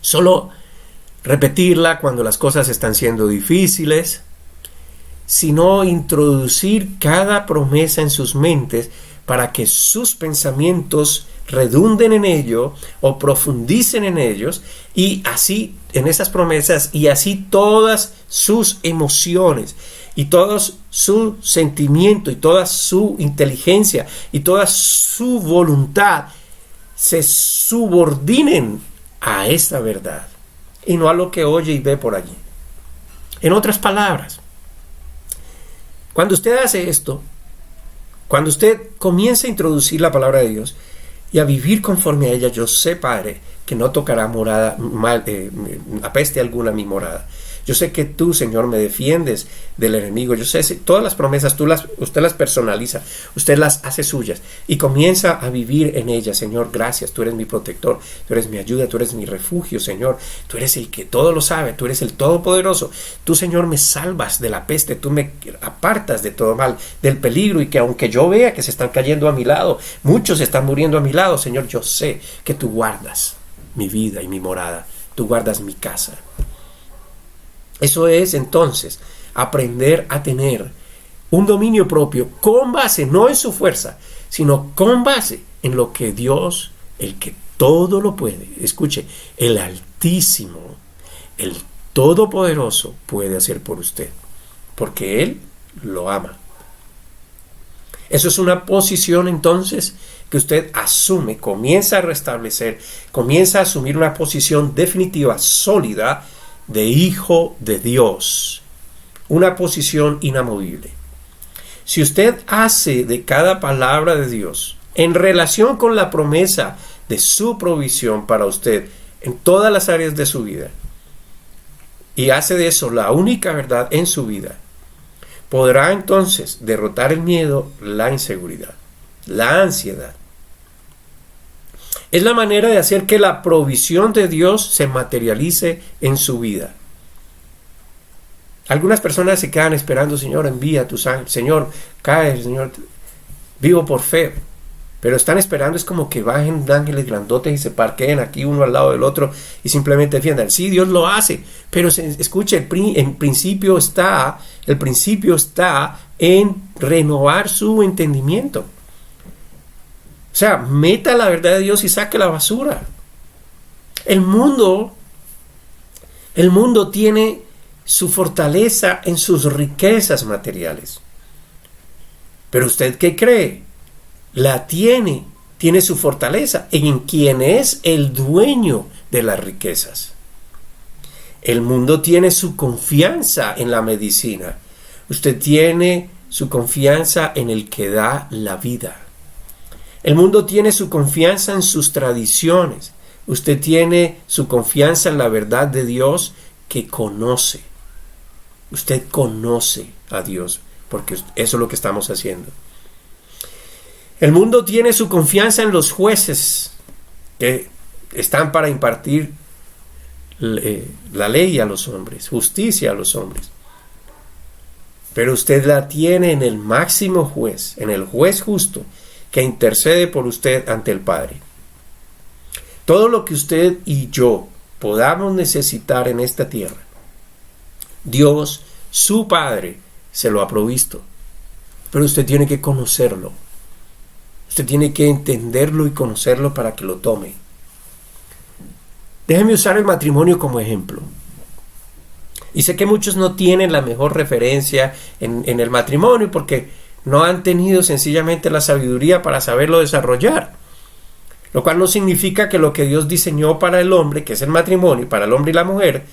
solo repetirla cuando las cosas están siendo difíciles, sino introducir cada promesa en sus mentes para que sus pensamientos redunden en ello o profundicen en ellos, y así en esas promesas, y así todas sus emociones y todo su sentimiento y toda su inteligencia y toda su voluntad se subordinen a esta verdad y no a lo que oye y ve por allí. En otras palabras, cuando usted hace esto, cuando usted comienza a introducir la palabra de Dios y a vivir conforme a ella, yo sé, Padre, que no tocará a peste alguna mi morada. Yo sé que tú, Señor, me defiendes del enemigo. Yo sé, todas las promesas usted las personaliza, usted las hace suyas y comienza a vivir en ellas. Señor, gracias, tú eres mi protector, tú eres mi ayuda, tú eres mi refugio, Señor. Tú eres el que todo lo sabe, tú eres el todopoderoso. Tú, Señor, me salvas de la peste, tú me apartas de todo mal, del peligro, y que aunque yo vea que se están cayendo a mi lado, muchos están muriendo a mi lado, Señor, yo sé que tú guardas mi vida y mi morada, tú guardas mi casa. Eso es entonces aprender a tener un dominio propio con base no en su fuerza, sino con base en lo que Dios, el que todo lo puede, escuche, el Altísimo, el Todopoderoso, puede hacer por usted, porque Él lo ama. Eso es una posición entonces que usted asume, comienza a restablecer, comienza a asumir una posición definitiva, sólida, de hijo de Dios, una posición inamovible. Si usted hace de cada palabra de Dios en relación con la promesa de su provisión para usted en todas las áreas de su vida, y hace de eso la única verdad en su vida, podrá entonces derrotar el miedo, la inseguridad, la ansiedad. Es la manera de hacer que la provisión de Dios se materialice en su vida. Algunas personas se quedan esperando, Señor, envía tus ángeles, Señor, cae, Señor, vivo por fe. Pero están esperando, es como que bajen ángeles grandotes y se parqueen aquí uno al lado del otro y simplemente defiendan. Sí, Dios lo hace, pero escuche, el principio está en renovar su entendimiento. O sea, meta la verdad de Dios y saque la basura. El mundo tiene su fortaleza en sus riquezas materiales. Pero usted, ¿qué cree? La tiene su fortaleza en quien es el dueño de las riquezas. El mundo tiene su confianza en la medicina. Usted tiene su confianza en el que da la vida. El mundo tiene su confianza en sus tradiciones. Usted tiene su confianza en la verdad de Dios que conoce. Usted conoce a Dios, porque eso es lo que estamos haciendo. El mundo tiene su confianza en los jueces que están para impartir la ley a los hombres, justicia a los hombres. Pero usted la tiene en el máximo juez, en el juez justo, que intercede por usted ante el Padre. Todo lo que usted y yo podamos necesitar en esta tierra, Dios, su Padre, se lo ha provisto. Pero usted tiene que conocerlo. Usted tiene que entenderlo y conocerlo para que lo tome. Déjeme usar el matrimonio como ejemplo. Y sé que muchos no tienen la mejor referencia en el matrimonio porque no han tenido sencillamente la sabiduría para saberlo desarrollar. Lo cual no significa que lo que Dios diseñó para el hombre, que es el matrimonio, para el hombre y la mujer,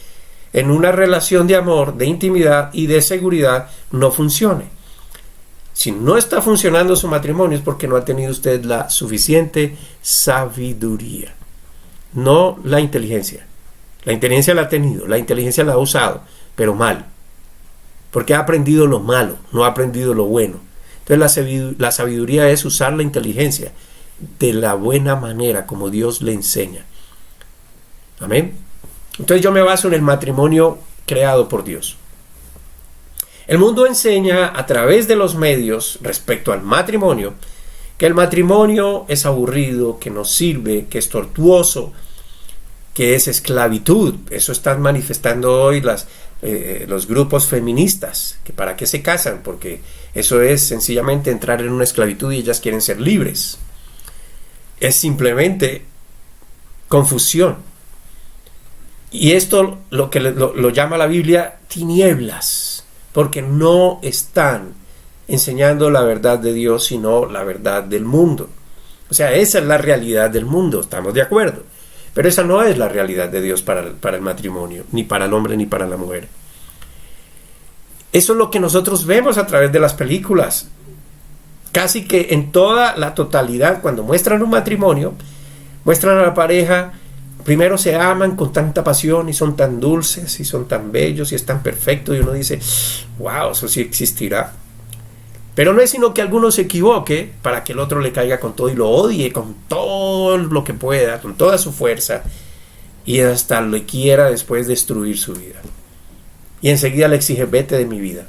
en una relación de amor, de intimidad y de seguridad, no funcione. Si no está funcionando su matrimonio es porque no ha tenido usted la suficiente sabiduría, no la inteligencia. La inteligencia la ha tenido, la inteligencia la ha usado, pero mal, porque ha aprendido lo malo, no ha aprendido lo bueno. Entonces la sabiduría es usar la inteligencia de la buena manera, como Dios le enseña. Amén. Entonces yo me baso en el matrimonio creado por Dios. El mundo enseña a través de los medios respecto al matrimonio que el matrimonio es aburrido, que no sirve, que es tortuoso, que es esclavitud. Eso están manifestando hoy los grupos feministas, que para qué se casan, porque eso es sencillamente entrar en una esclavitud y ellas quieren ser libres. Es simplemente confusión. Y esto lo llama la Biblia tinieblas, porque no están enseñando la verdad de Dios, sino la verdad del mundo. O sea, esa es la realidad del mundo, estamos de acuerdo. Pero esa no es la realidad de Dios para el matrimonio, ni para el hombre ni para la mujer. Eso es lo que nosotros vemos a través de las películas. Casi que en toda la totalidad, cuando muestran un matrimonio, muestran a la pareja primero se aman con tanta pasión y son tan dulces y son tan bellos y es tan perfecto y uno dice, wow, eso sí existirá. Pero no es sino que alguno se equivoque para que el otro le caiga con todo y lo odie con todo lo que pueda, con toda su fuerza, y hasta le quiera después destruir su vida. Y enseguida le exige, vete de mi vida.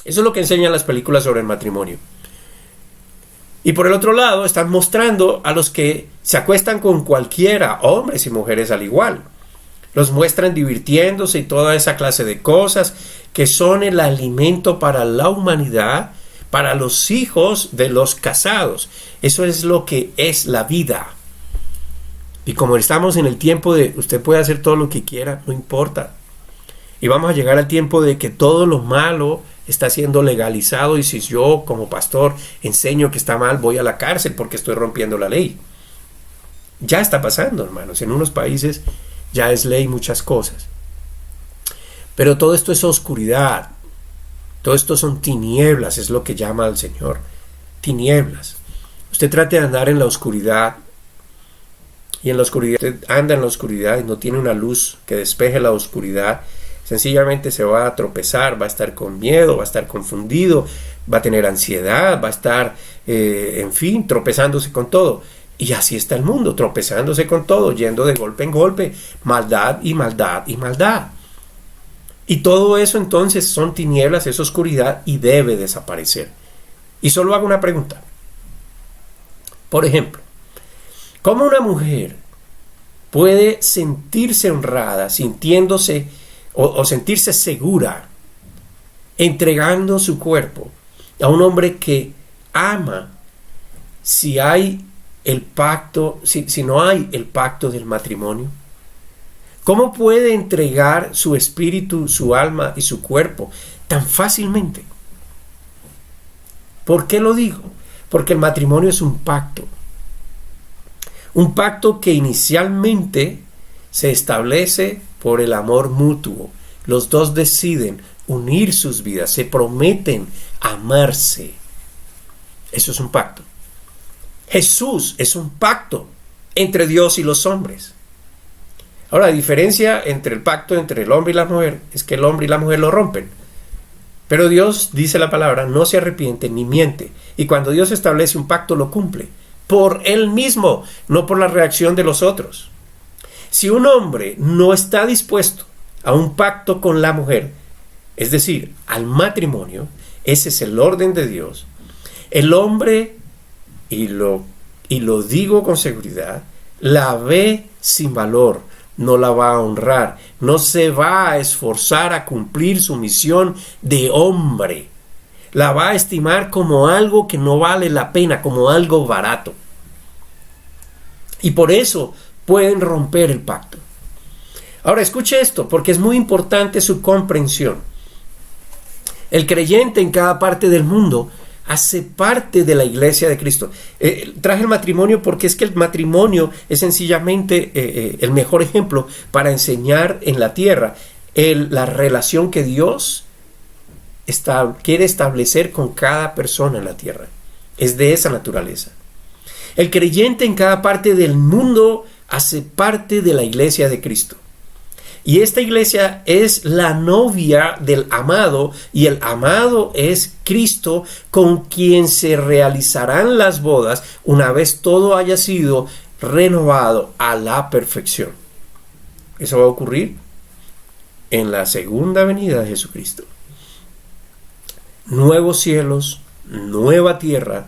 Eso es lo que enseñan las películas sobre el matrimonio. Y por el otro lado están mostrando a los que se acuestan con cualquiera, hombres y mujeres al igual. Los muestran divirtiéndose y toda esa clase de cosas que son el alimento para la humanidad, para los hijos de los casados. Eso es lo que es la vida. Y como estamos en el tiempo de usted puede hacer todo lo que quiera, no importa. Y vamos a llegar al tiempo de que todo lo malo está siendo legalizado, y si yo como pastor enseño que está mal, voy a la cárcel porque estoy rompiendo la ley. Ya está pasando, hermanos. En unos países ya es ley muchas cosas. Pero todo esto es oscuridad. Todo esto son tinieblas, es lo que llama al Señor. Tinieblas. Usted trate de andar en la oscuridad, y en la oscuridad, usted anda en la oscuridad y no tiene una luz que despeje la oscuridad, sencillamente se va a tropezar, va a estar con miedo, va a estar confundido, va a tener ansiedad, va a estar, en fin, tropezándose con todo. Y así está el mundo, tropezándose con todo, yendo de golpe en golpe, maldad y maldad y maldad. Y todo eso entonces son tinieblas, es oscuridad y debe desaparecer. Y solo hago una pregunta. Por ejemplo, ¿cómo una mujer puede sentirse honrada, sintiéndose o sentirse segura, entregando su cuerpo a un hombre que ama, si hay el pacto, si no hay el pacto del matrimonio? ¿Cómo puede entregar su espíritu, su alma y su cuerpo tan fácilmente? ¿Por qué lo digo? Porque el matrimonio es un pacto. Un pacto que inicialmente se establece por el amor mutuo. Los dos deciden unir sus vidas, se prometen amarse. Eso es un pacto. Jesús es un pacto entre Dios y los hombres. Ahora, la diferencia entre el pacto entre el hombre y la mujer es que el hombre y la mujer lo rompen. Pero Dios, dice la palabra, no se arrepiente ni miente. Y cuando Dios establece un pacto, lo cumple. Por Él mismo, no por la reacción de los otros. Si un hombre no está dispuesto a un pacto con la mujer, es decir, al matrimonio, ese es el orden de Dios, el hombre, y lo digo con seguridad, la ve sin valor, no la va a honrar, no se va a esforzar a cumplir su misión de hombre, la va a estimar como algo que no vale la pena, como algo barato. Y por eso pueden romper el pacto. Ahora escuche esto, porque es muy importante su comprensión. El creyente en cada parte del mundo hace parte de la iglesia de Cristo. Traje el matrimonio porque es que el matrimonio es sencillamente el mejor ejemplo para enseñar en la tierra la relación que Dios quiere establecer con cada persona en la tierra. Es de esa naturaleza. El creyente en cada parte del mundo hace parte de la iglesia de Cristo. Y esta iglesia es la novia del amado, y el amado es Cristo, con quien se realizarán las bodas una vez todo haya sido renovado a la perfección. Eso va a ocurrir en la segunda venida de Jesucristo. Nuevos cielos, nueva tierra,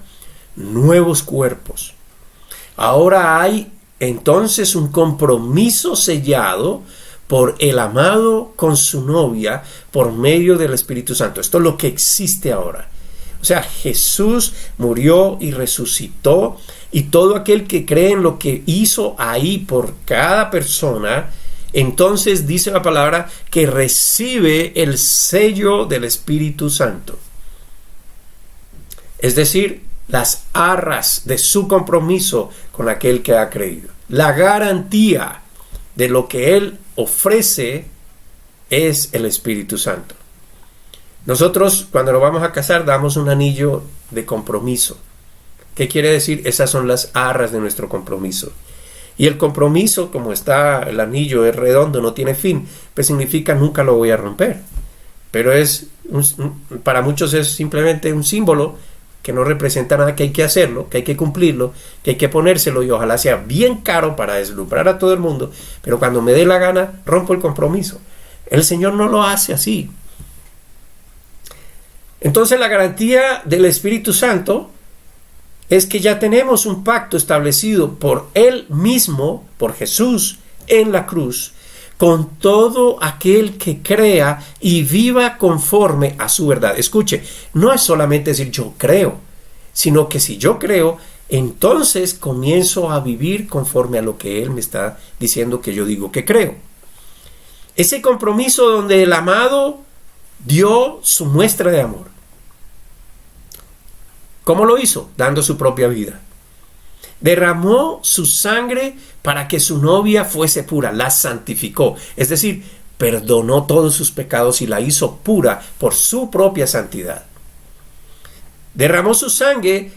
nuevos cuerpos. Ahora hay entonces un compromiso sellado por el amado con su novia por medio del Espíritu Santo. Esto es lo que existe ahora. O sea, Jesús murió y resucitó, y todo aquel que cree en lo que hizo ahí por cada persona, entonces dice la palabra que recibe el sello del Espíritu Santo. Es decir, las arras de su compromiso con aquel que ha creído. La garantía de lo que Él ofrece es el Espíritu Santo. Nosotros, cuando nos vamos a casar, damos un anillo de compromiso. ¿Qué quiere decir? Esas son las arras de nuestro compromiso. Y el compromiso, como está el anillo, es redondo, no tiene fin, pues significa nunca lo voy a romper. Pero para muchos es simplemente un símbolo que no representa nada, que hay que hacerlo, que hay que cumplirlo, que hay que ponérselo y ojalá sea bien caro para deslumbrar a todo el mundo, pero cuando me dé la gana rompo el compromiso. El Señor no lo hace así. Entonces la garantía del Espíritu Santo es que ya tenemos un pacto establecido por Él mismo, por Jesús en la cruz, con todo aquel que crea y viva conforme a su verdad. Escuche, no es solamente decir yo creo, sino que si yo creo, entonces comienzo a vivir conforme a lo que Él me está diciendo que yo digo que creo. Ese compromiso donde el amado dio su muestra de amor. ¿Cómo lo hizo? Dando su propia vida. Derramó su sangre para que su novia fuese pura, la santificó. Es decir, perdonó todos sus pecados y la hizo pura por su propia santidad. Derramó su sangre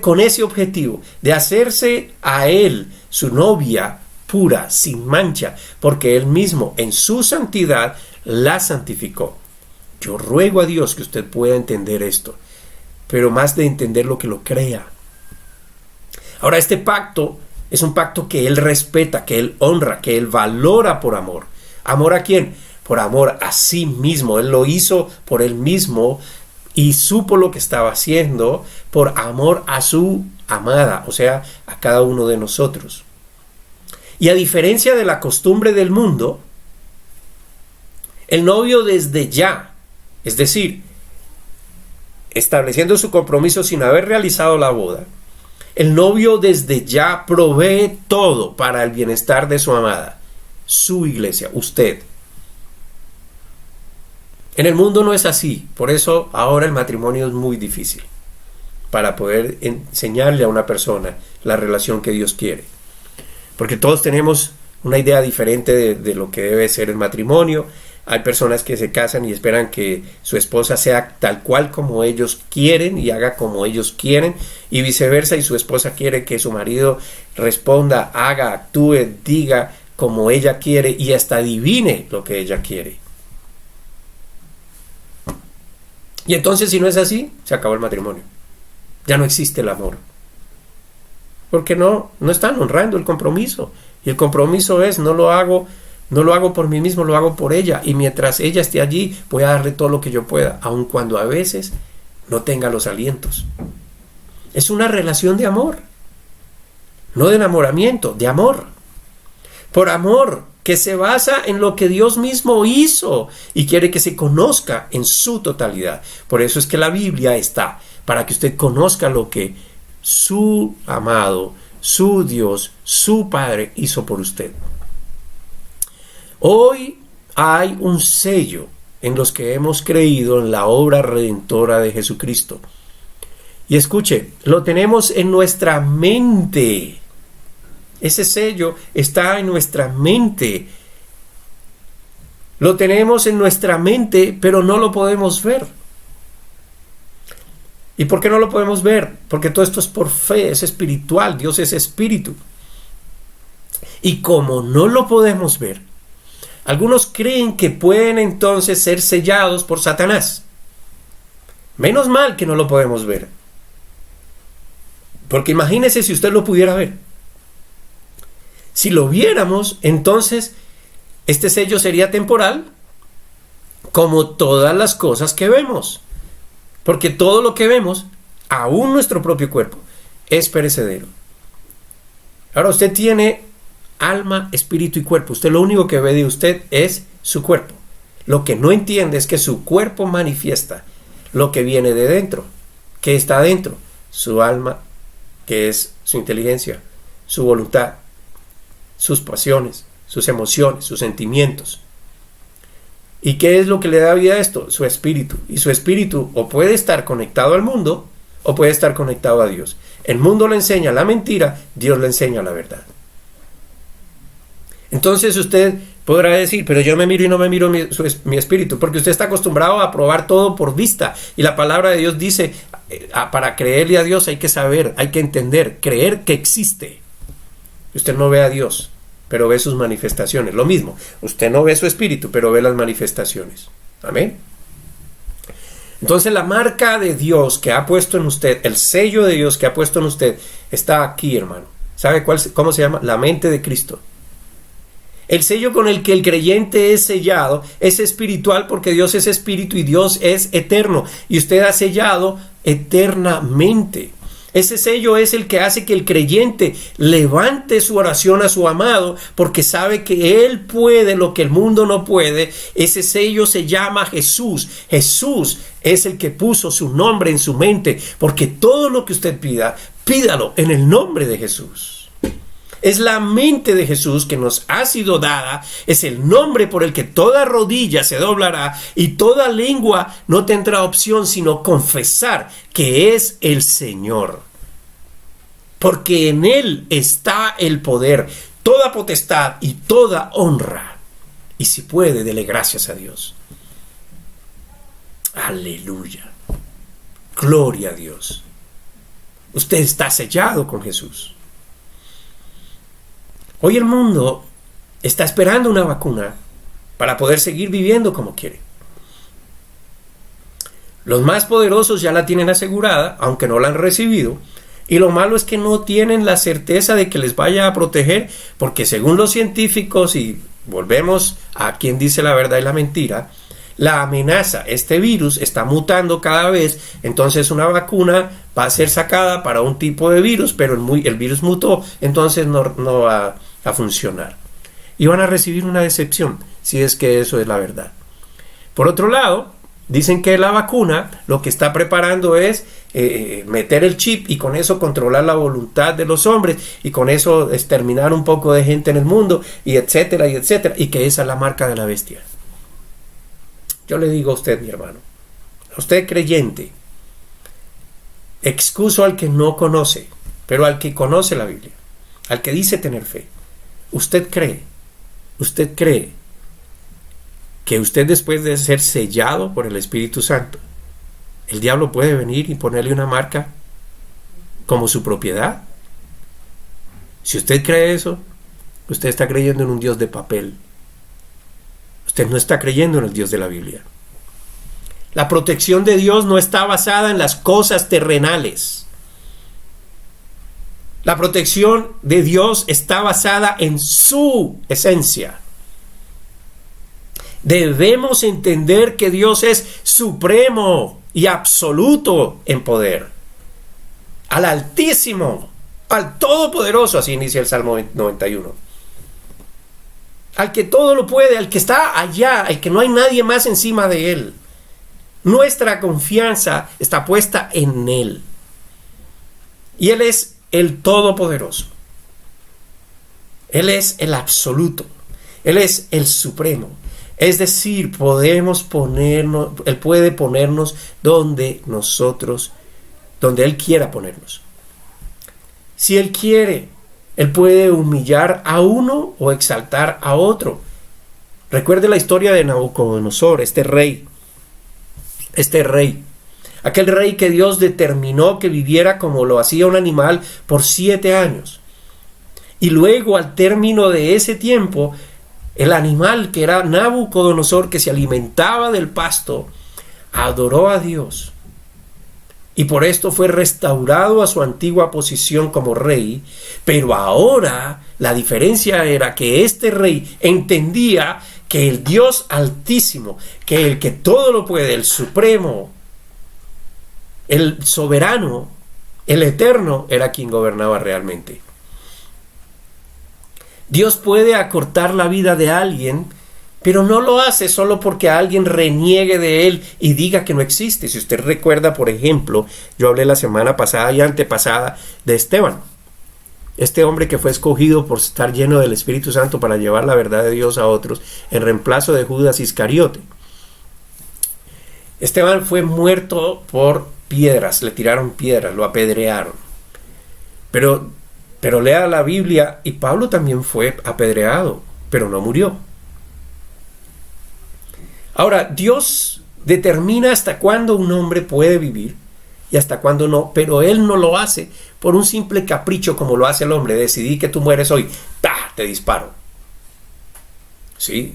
con ese objetivo de hacerse a él, su novia, pura, sin mancha, porque él mismo en su santidad la santificó. Yo ruego a Dios que usted pueda entender esto, pero más de entenderlo, que lo crea. Ahora, este pacto es un pacto que Él respeta, que Él honra, que Él valora por amor. ¿Amor a quién? Por amor a sí mismo. Él lo hizo por Él mismo y supo lo que estaba haciendo por amor a su amada, o sea, a cada uno de nosotros. Y a diferencia de la costumbre del mundo, el novio desde ya, es decir, estableciendo su compromiso sin haber realizado la boda, el novio desde ya provee todo para el bienestar de su amada, su iglesia, usted. En el mundo no es así, por eso ahora el matrimonio es muy difícil para poder enseñarle a una persona la relación que Dios quiere. Porque todos tenemos una idea diferente de lo que debe ser el matrimonio. Hay personas que se casan y esperan que su esposa sea tal cual como ellos quieren y haga como ellos quieren, y viceversa, y su esposa quiere que su marido responda, haga, actúe, diga como ella quiere y hasta adivine lo que ella quiere. Y entonces, si no es así, se acabó el matrimonio. Ya no existe el amor. Porque no están honrando el compromiso. Y el compromiso es, no lo hago por mí mismo, lo hago por ella. Y mientras ella esté allí, voy a darle todo lo que yo pueda, aun cuando a veces no tenga los alientos. Es una relación de amor. No de enamoramiento, de amor. Por amor, que se basa en lo que Dios mismo hizo y quiere que se conozca en su totalidad. Por eso es que la Biblia está, para que usted conozca lo que su amado, su Dios, su Padre hizo por usted. Hoy hay un sello en los que hemos creído en la obra redentora de Jesucristo. Y escuche, lo tenemos en nuestra mente. Ese sello está en nuestra mente. Lo tenemos en nuestra mente, pero no lo podemos ver. ¿Y por qué no lo podemos ver? Porque todo esto es por fe, es espiritual. Dios es espíritu. Y como no lo podemos ver, algunos creen que pueden entonces ser sellados por Satanás. Menos mal que no lo podemos ver. Porque imagínese si usted lo pudiera ver. Si lo viéramos, entonces este sello sería temporal, como todas las cosas que vemos. Porque todo lo que vemos, aún nuestro propio cuerpo, es perecedero. Ahora usted tiene alma, espíritu y cuerpo. Usted lo único que ve de usted es su cuerpo. Lo que no entiende es que su cuerpo manifiesta lo que viene de dentro. ¿Qué está adentro? Su alma, que es su inteligencia, su voluntad, sus pasiones, sus emociones, sus sentimientos. ¿Y qué es lo que le da vida a esto? Su espíritu. Y su espíritu o puede estar conectado al mundo o puede estar conectado a Dios. El mundo le enseña la mentira, Dios le enseña la verdad. Entonces usted podrá decir, pero yo me miro y no me miro mi espíritu, porque usted está acostumbrado a probar todo por vista. Y la palabra de Dios dice, para creerle a Dios hay que saber, hay que entender, creer que existe. Usted no ve a Dios, pero ve sus manifestaciones. Lo mismo, usted no ve su espíritu, pero ve las manifestaciones. Amén. Entonces la marca de Dios que ha puesto en usted, el sello de Dios que ha puesto en usted, está aquí, hermano. ¿Sabe cómo se llama? La mente de Cristo. El sello con el que el creyente es sellado es espiritual, porque Dios es espíritu y Dios es eterno. Y usted ha sellado eternamente. Ese sello es el que hace que el creyente levante su oración a su amado, porque sabe que Él puede lo que el mundo no puede. Ese sello se llama Jesús. Jesús es el que puso su nombre en su mente, porque todo lo que usted pida, pídalo en el nombre de Jesús. Es la mente de Jesús que nos ha sido dada, es el nombre por el que toda rodilla se doblará y toda lengua no tendrá opción sino confesar que es el Señor. Porque en Él está el poder, toda potestad y toda honra. Y si puede, dele gracias a Dios. Aleluya. Gloria a Dios. Usted está sellado con Jesús. Hoy el mundo está esperando una vacuna para poder seguir viviendo como quiere. Los más poderosos ya la tienen asegurada, aunque no la han recibido. Y lo malo es que no tienen la certeza de que les vaya a proteger, porque según los científicos, y volvemos a quien dice la verdad y la mentira, la amenaza, este virus está mutando cada vez, entonces una vacuna va a ser sacada para un tipo de virus, pero el virus mutó, entonces no va a funcionar. Y van a recibir una decepción, si es que eso es la verdad. Por otro lado, dicen que la vacuna lo que está preparando es meter el chip y con eso controlar la voluntad de los hombres y con eso exterminar un poco de gente en el mundo y etcétera, y que esa es la marca de la bestia. Yo le digo a usted, mi hermano, a usted creyente, excuso al que no conoce, pero al que conoce la Biblia, al que dice tener fe, usted cree que usted, después de ser sellado por el Espíritu Santo, el diablo puede venir y ponerle una marca como su propiedad. Si usted cree eso, usted está creyendo en un Dios de papel. Usted no está creyendo en el Dios de la Biblia. La protección de Dios no está basada en las cosas terrenales. La protección de Dios está basada en su esencia. Debemos entender que Dios es supremo y absoluto en poder. Al Altísimo, al Todopoderoso, así inicia el Salmo 91. Al que todo lo puede, al que está allá, al que no hay nadie más encima de Él. Nuestra confianza está puesta en Él. Y Él es el Todopoderoso. Él es el absoluto. Él es el supremo. Es decir, Él puede ponernos donde Él quiera ponernos. Si Él quiere, Él puede humillar a uno o exaltar a otro. Recuerde la historia de Nabucodonosor, este rey. Aquel rey que Dios determinó que viviera como lo hacía un animal por 7 años. Y luego, al término de ese tiempo, el animal, que era Nabucodonosor, que se alimentaba del pasto, adoró a Dios. Y por esto fue restaurado a su antigua posición como rey. Pero ahora la diferencia era que este rey entendía que el Dios Altísimo, que el que todo lo puede, el Supremo, el Soberano, el Eterno, era quien gobernaba realmente. Dios puede acortar la vida de alguien, pero no lo hace solo porque alguien reniegue de Él y diga que no existe. Si usted recuerda, por ejemplo, yo hablé la semana pasada y antepasada de Esteban. Este hombre que fue escogido por estar lleno del Espíritu Santo para llevar la verdad de Dios a otros, en reemplazo de Judas Iscariote. Esteban fue muerto por piedras, le tiraron piedras, lo apedrearon. Pero lea la Biblia y Pablo también fue apedreado, pero no murió. Ahora, Dios determina hasta cuándo un hombre puede vivir y hasta cuándo no, pero Él no lo hace por un simple capricho como lo hace el hombre. Decidí que tú mueres hoy, ¡pah!, te disparo. Sí,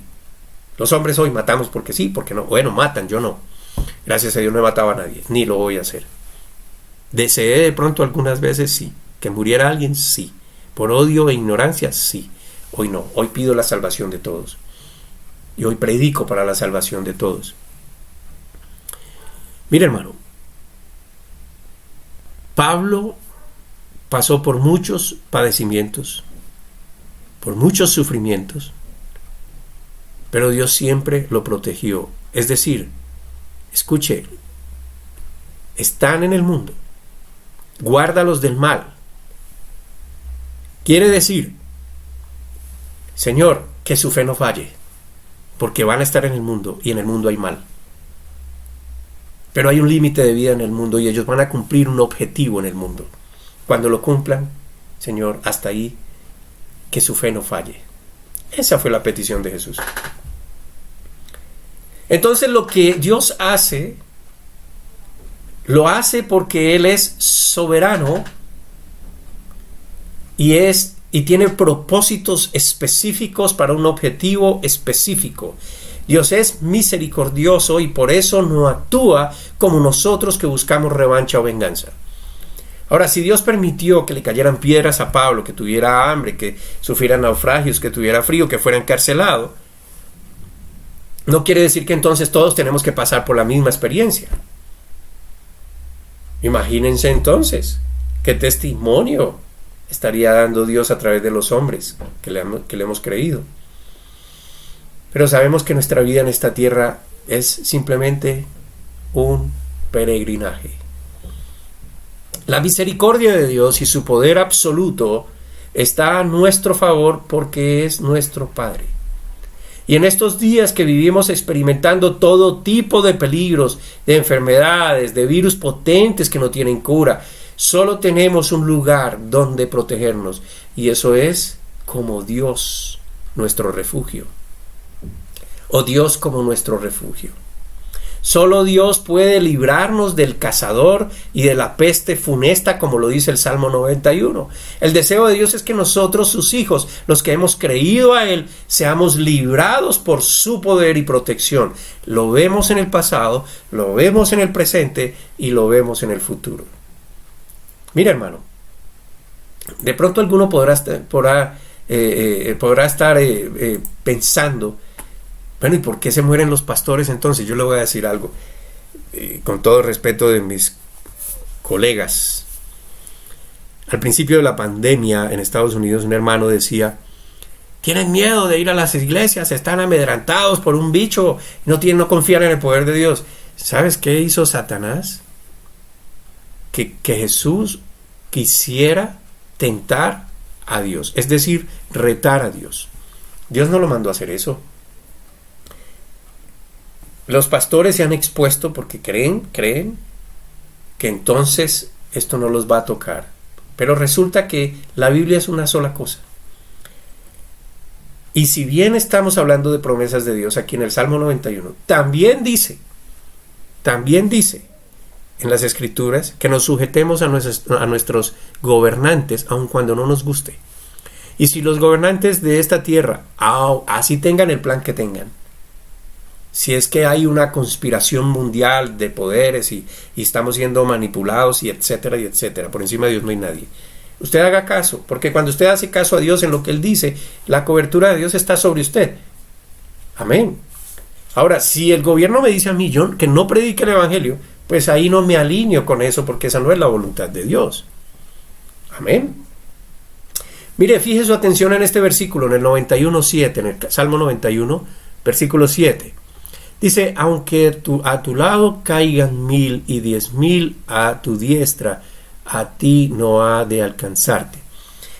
los hombres hoy matamos porque sí, porque no. Bueno, matan, yo no. Gracias a Dios no he matado a nadie, ni lo voy a hacer. Deseé de pronto algunas veces, sí. Que muriera alguien, sí. Por odio e ignorancia, sí. Hoy no, hoy pido la salvación de todos. Y hoy predico para la salvación de todos. Mira, hermano, Pablo pasó por muchos padecimientos, por muchos sufrimientos, pero Dios siempre lo protegió. Es decir, escuche, están en el mundo, guárdalos del mal. Quiere decir, Señor, que su fe no falle, porque van a estar en el mundo y en el mundo hay mal. Pero hay un límite de vida en el mundo y ellos van a cumplir un objetivo en el mundo. Cuando lo cumplan, Señor, hasta ahí, que su fe no falle. Esa fue la petición de Jesús. Entonces lo que Dios hace, lo hace porque Él es soberano y tiene propósitos específicos para un objetivo específico. Dios es misericordioso y por eso no actúa como nosotros que buscamos revancha o venganza. Ahora, si Dios permitió que le cayeran piedras a Pablo, que tuviera hambre, que sufriera naufragios, que tuviera frío, que fuera encarcelado, no quiere decir que entonces todos tenemos que pasar por la misma experiencia. Imagínense entonces qué testimonio estaría dando Dios a través de los hombres que le hemos creído. Pero sabemos que nuestra vida en esta tierra es simplemente un peregrinaje. La misericordia de Dios y su poder absoluto está a nuestro favor porque es nuestro Padre. Y en estos días que vivimos experimentando todo tipo de peligros, de enfermedades, de virus potentes que no tienen cura, solo tenemos un lugar donde protegernos, y eso es como Dios, nuestro refugio. O Dios como nuestro refugio. Solo Dios puede librarnos del cazador y de la peste funesta, como lo dice el Salmo 91. El deseo de Dios es que nosotros, sus hijos, los que hemos creído a Él, seamos librados por su poder y protección. Lo vemos en el pasado, lo vemos en el presente y lo vemos en el futuro. Mira, hermano, de pronto alguno podrá estar pensando, bueno, ¿y por qué se mueren los pastores entonces? Yo le voy a decir algo, con todo respeto de mis colegas. Al principio de la pandemia en Estados Unidos, un hermano decía, tienen miedo de ir a las iglesias, están amedrentados por un bicho, no confían en el poder de Dios. ¿Sabes qué hizo Satanás? Que Jesús quisiera tentar a Dios, es decir, retar a Dios. Dios no lo mandó a hacer eso. Los pastores se han expuesto porque creen que entonces esto no los va a tocar. Pero resulta que la Biblia es una sola cosa. Y si bien estamos hablando de promesas de Dios aquí en el Salmo 91, también dice en las Escrituras que nos sujetemos a nuestros gobernantes aun cuando no nos guste. Y si los gobernantes de esta tierra, así tengan el plan que tengan, si es que hay una conspiración mundial de poderes y estamos siendo manipulados y etcétera, por encima de Dios no hay nadie. Usted haga caso, porque cuando usted hace caso a Dios en lo que Él dice, la cobertura de Dios está sobre usted. Amén. Ahora, si el gobierno me dice a mí que no predique el evangelio, pues ahí no me alineo con eso, porque esa no es la voluntad de Dios. Amén. Mire, fije su atención en este versículo, en el 91:7, en el Salmo 91, versículo 7. Dice, aunque a tu lado caigan 1000 y 10,000 a tu diestra, a ti no ha de alcanzarte.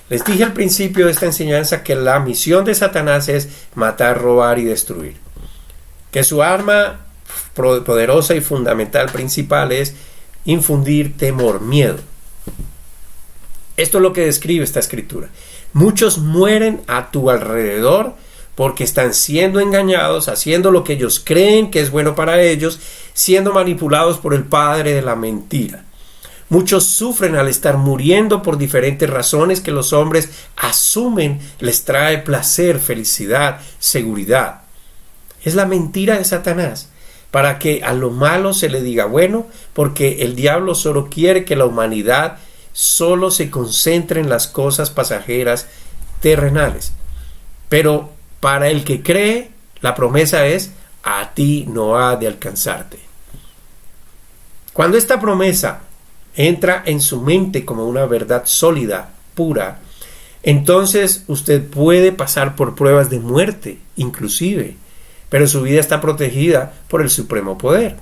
Les dije al principio de esta enseñanza que la misión de Satanás es matar, robar y destruir. Que su arma poderosa y fundamental principal es infundir temor, miedo. Esto es lo que describe esta escritura. Muchos mueren a tu alrededor porque están siendo engañados, haciendo lo que ellos creen que es bueno para ellos, siendo manipulados por el padre de la mentira. Muchos sufren al estar muriendo por diferentes razones que los hombres asumen les trae placer, felicidad, seguridad. Es la mentira de Satanás, para que a lo malo se le diga bueno, porque el diablo solo quiere que la humanidad solo se concentre en las cosas pasajeras terrenales. Pero para el que cree, la promesa es: a ti no ha de alcanzarte. Cuando esta promesa entra en su mente como una verdad sólida, pura, entonces usted puede pasar por pruebas de muerte, inclusive, pero su vida está protegida por el supremo poder.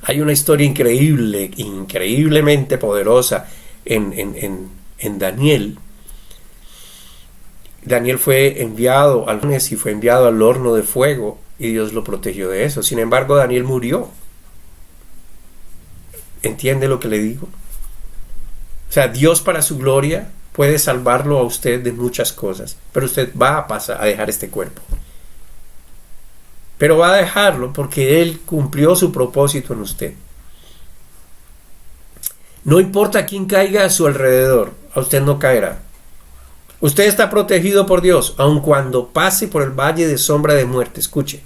Hay una historia increíble, increíblemente poderosa en Daniel. Daniel fue enviado al horno de fuego y Dios lo protegió de eso. Sin embargo, Daniel murió. ¿Entiende lo que le digo? O sea, Dios para su gloria puede salvarlo a usted de muchas cosas, pero usted va a dejar este cuerpo. Pero va a dejarlo porque Él cumplió su propósito en usted. No importa quién caiga a su alrededor, a usted no caerá. Usted está protegido por Dios, aun cuando pase por el valle de sombra de muerte. Escuche,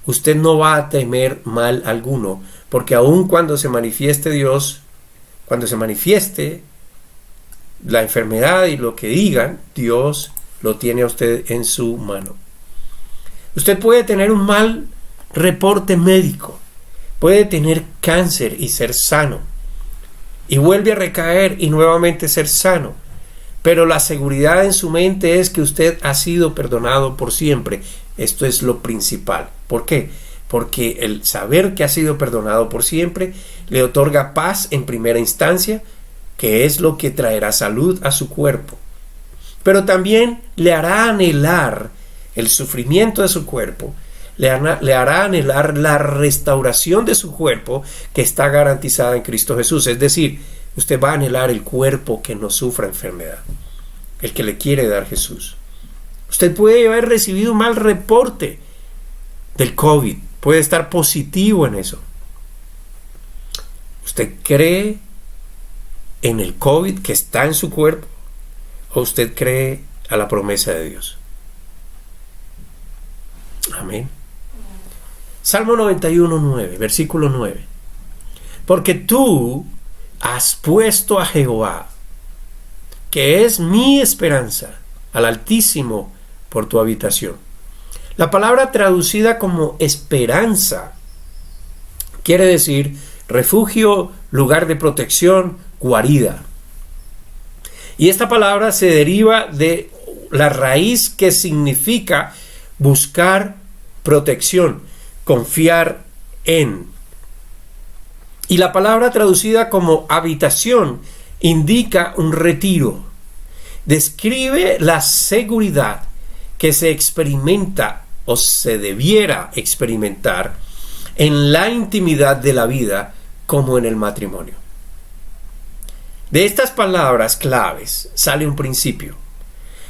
usted no va a temer mal alguno, porque aun cuando se manifieste Dios, cuando se manifieste la enfermedad y lo que digan, Dios lo tiene a usted en su mano. Usted puede tener un mal reporte médico, puede tener cáncer y ser sano, y vuelve a recaer y nuevamente ser sano, pero la seguridad en su mente es que usted ha sido perdonado por siempre. Esto es lo principal. ¿Por qué? Porque el saber que ha sido perdonado por siempre le otorga paz en primera instancia, que es lo que traerá salud a su cuerpo, pero también le hará anhelar el sufrimiento de su cuerpo, le hará anhelar la restauración de su cuerpo que está garantizada en Cristo Jesús. Es decir, usted va a anhelar el cuerpo que no sufra enfermedad, el que le quiere dar Jesús. Usted puede haber recibido un mal reporte del COVID, puede estar positivo en eso. ¿Usted cree en el COVID que está en su cuerpo o usted cree a la promesa de Dios? Amén. Salmo 91:9, versículo 9. Porque tú has puesto a Jehová, que es mi esperanza, al Altísimo por tu habitación. La palabra traducida como esperanza quiere decir refugio, lugar de protección, guarida. Y esta palabra se deriva de la raíz que significa buscar protección, confiar en. Y la palabra traducida como habitación indica un retiro. Describe la seguridad que se experimenta o se debiera experimentar en la intimidad de la vida como en el matrimonio. De estas palabras claves sale un principio.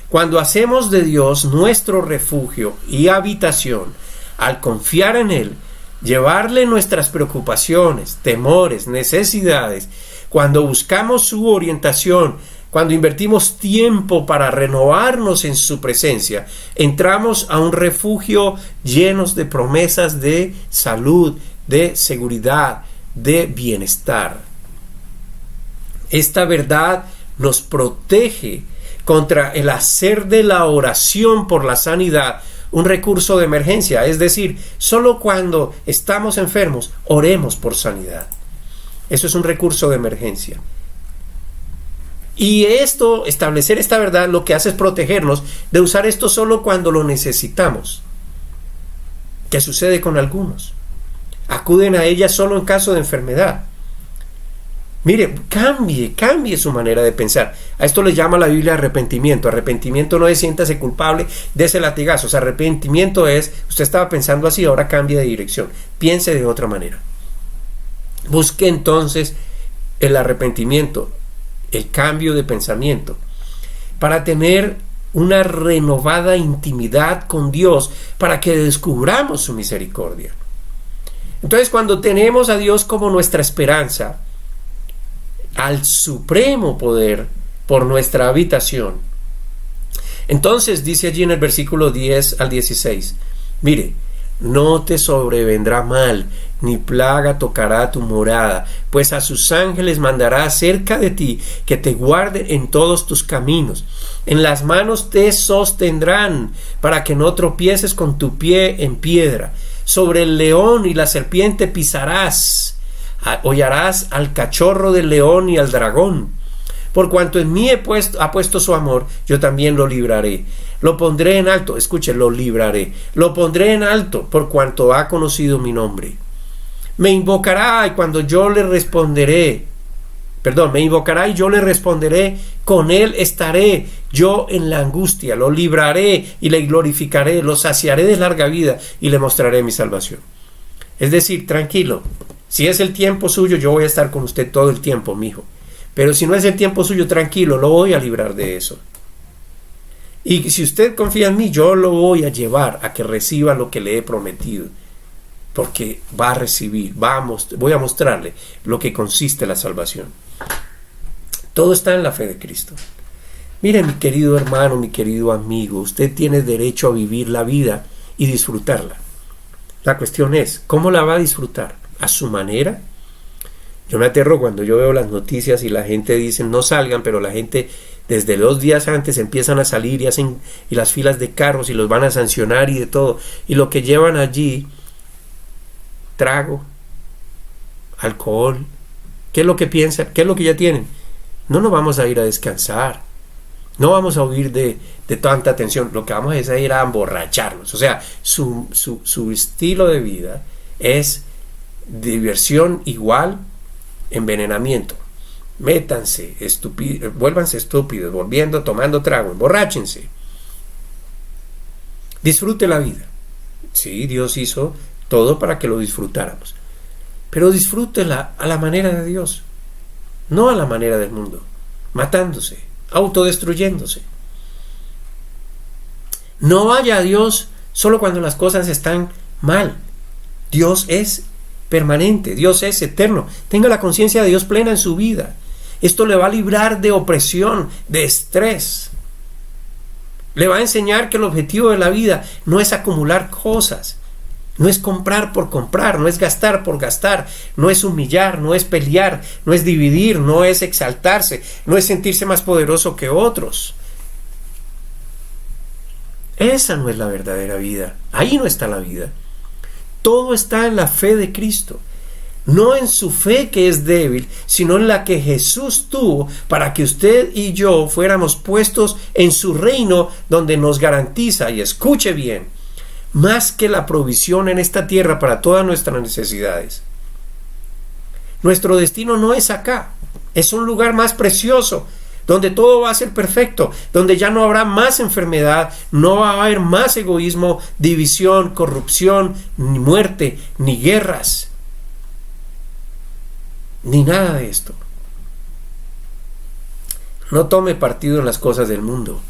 Cuando hacemos de Dios nuestro refugio y habitación, al confiar en Él, llevarle nuestras preocupaciones, temores, necesidades, cuando buscamos su orientación, cuando invertimos tiempo para renovarnos en su presencia, entramos a un refugio llenos de promesas de salud, de seguridad, de bienestar. Esta verdad nos protege contra el hacer de la oración por la sanidad un recurso de emergencia. Es decir, solo cuando estamos enfermos, oremos por sanidad. Eso es un recurso de emergencia. Y establecer esta verdad, lo que hace es protegernos de usar esto solo cuando lo necesitamos. ¿Qué sucede con algunos? Acuden a ella solo en caso de enfermedad. Mire, cambie su manera de pensar. A esto le llama la Biblia arrepentimiento. Arrepentimiento no es siéntase culpable, dese latigazos. Arrepentimiento es, usted estaba pensando así, ahora cambie de dirección. Piense de otra manera. Busque entonces el arrepentimiento, el cambio de pensamiento, para tener una renovada intimidad con Dios, para que descubramos su misericordia. Entonces, cuando tenemos a Dios como nuestra esperanza, al supremo poder por nuestra habitación. Entonces dice allí en el versículo 10 al 16, mire, no te sobrevendrá mal, ni plaga tocará tu morada, pues a sus ángeles mandará cerca de ti, que te guarden en todos tus caminos. En las manos te sostendrán, para que no tropieces con tu pie en piedra. Sobre el león y la serpiente pisarás, hollarás al cachorro del león y al dragón. Por cuanto en mí ha puesto su amor, yo también lo libraré. Lo pondré en alto, escuche, lo libraré. Lo pondré en alto por cuanto ha conocido mi nombre. Me invocará y cuando yo le responderé, me invocará y yo le responderé, con él estaré yo en la angustia, lo libraré y le glorificaré, lo saciaré de larga vida y le mostraré mi salvación. Es decir, tranquilo, si es el tiempo suyo, yo voy a estar con usted todo el tiempo, mijo. Pero si no es el tiempo suyo, tranquilo, lo voy a librar de eso. Y si usted confía en mí, yo lo voy a llevar a que reciba lo que le he prometido. Porque va a recibir, voy a mostrarle lo que consiste la salvación. Todo está en la fe de Cristo. Mire, mi querido hermano, mi querido amigo, usted tiene derecho a vivir la vida y disfrutarla. La cuestión es, ¿cómo la va a disfrutar? ¿A su manera? Yo me aterro cuando yo veo las noticias y la gente dice no salgan, pero la gente desde 2 días antes empiezan a salir y las filas de carros y los van a sancionar y de todo. Y lo que llevan allí, trago, alcohol, ¿qué es lo que piensan? ¿Qué es lo que ya tienen? No nos vamos a ir a descansar, no vamos a huir de tanta tensión, lo que vamos a hacer es ir a emborracharnos. O sea, su estilo de vida es diversión igual envenenamiento. Métanse, vuélvanse estúpidos, tomando trago, emborráchense. Disfrute la vida. Sí, Dios hizo todo para que lo disfrutáramos, pero disfrútela a la manera de Dios, no a la manera del mundo, matándose, autodestruyéndose. No vaya a Dios solo cuando las cosas están mal. Dios es permanente, Dios es eterno. Tenga la conciencia de Dios plena en su vida. Esto le va a librar de opresión, de estrés. Le va a enseñar que el objetivo de la vida no es acumular cosas, no es comprar por comprar, no es gastar por gastar, no es humillar, no es pelear, no es dividir, no es exaltarse, no es sentirse más poderoso que otros. Esa no es la verdadera vida. Ahí no está la vida. Todo está en la fe de Cristo. No en su fe que es débil, sino en la que Jesús tuvo para que usted y yo fuéramos puestos en su reino, donde nos garantiza, y escuche bien, más que la provisión en esta tierra para todas nuestras necesidades. Nuestro destino no es acá, es un lugar más precioso, donde todo va a ser perfecto, donde ya no habrá más enfermedad, no va a haber más egoísmo, división, corrupción, ni muerte, ni guerras, ni nada de esto. No tome partido en las cosas del mundo.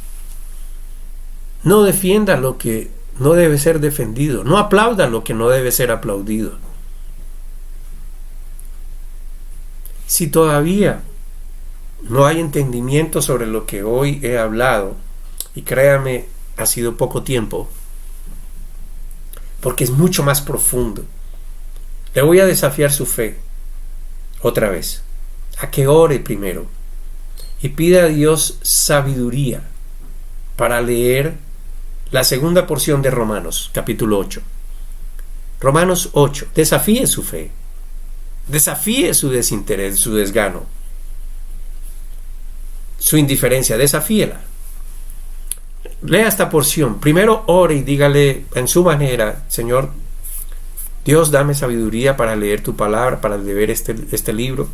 No defienda lo que no debe ser defendido. No aplauda lo que no debe ser aplaudido. Si todavía no hay entendimiento sobre lo que hoy he hablado, y créame, ha sido poco tiempo, porque es mucho más profundo, le voy a desafiar su fe otra vez, a que ore primero y pida a Dios sabiduría para leer la segunda porción de Romanos, capítulo 8. Romanos 8, desafíe su fe, desafíe su desinterés, su desgano, su indiferencia, desafíela. Lea esta porción. Primero ore y dígale en su manera: Señor, Dios, dame sabiduría para leer tu palabra, para leer este libro.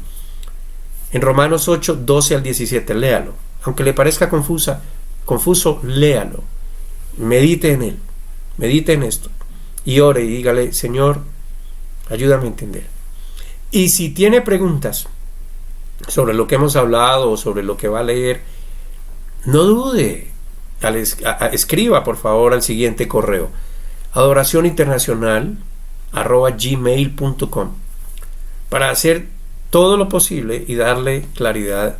En Romanos 8, 12 al 17, léalo. Aunque le parezca confuso, léalo. Medite en él, medite en esto. Y ore y dígale: Señor, ayúdame a entender. Y si tiene preguntas sobre lo que hemos hablado o sobre lo que va a leer, no dude, escriba por favor al siguiente correo: adoracioninternacional@gmail.com, para hacer todo lo posible y darle claridad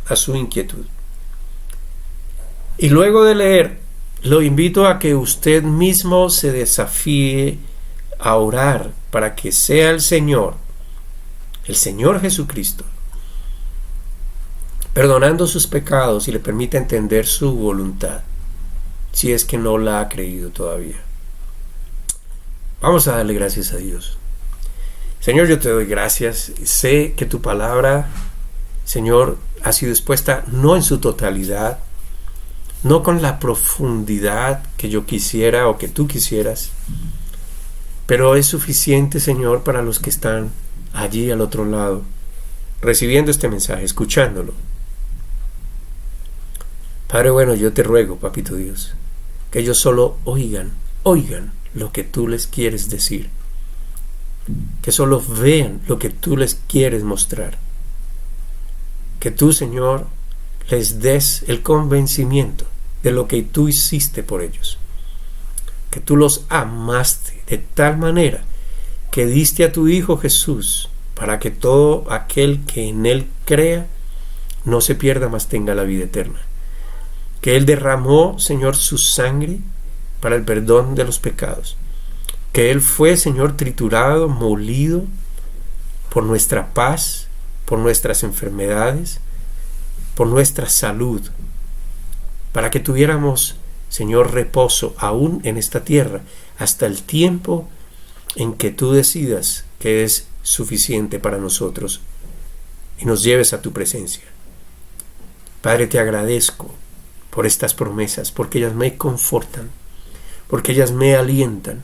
a su inquietud. Y luego de leer, lo invito a que usted mismo se desafíe a orar para que sea el Señor Jesucristo, perdonando sus pecados y le permita entender su voluntad, si es que no la ha creído todavía. Vamos a darle gracias a Dios. Señor, yo te doy gracias. Sé que tu palabra, Señor, ha sido expuesta no en su totalidad, no con la profundidad que yo quisiera o que tú quisieras, pero es suficiente, Señor, para los que están allí al otro lado, recibiendo este mensaje, escuchándolo. Padre bueno, yo te ruego, Papito Dios, que ellos solo oigan lo que tú les quieres decir, que solo vean lo que tú les quieres mostrar, que tú, Señor, les des el convencimiento de lo que tú hiciste por ellos, que tú los amaste de tal manera que diste a tu Hijo Jesús para que todo aquel que en Él crea no se pierda, mas tenga la vida eterna, que Él derramó, Señor, su sangre para el perdón de los pecados, que Él fue, Señor, triturado, molido por nuestra paz, por nuestras enfermedades, por nuestra salud, para que tuviéramos, Señor, reposo aún en esta tierra, hasta el tiempo en que tú decidas que es suficiente para nosotros y nos lleves a tu presencia. Padre, te agradezco por estas promesas, porque ellas me confortan, porque ellas me alientan,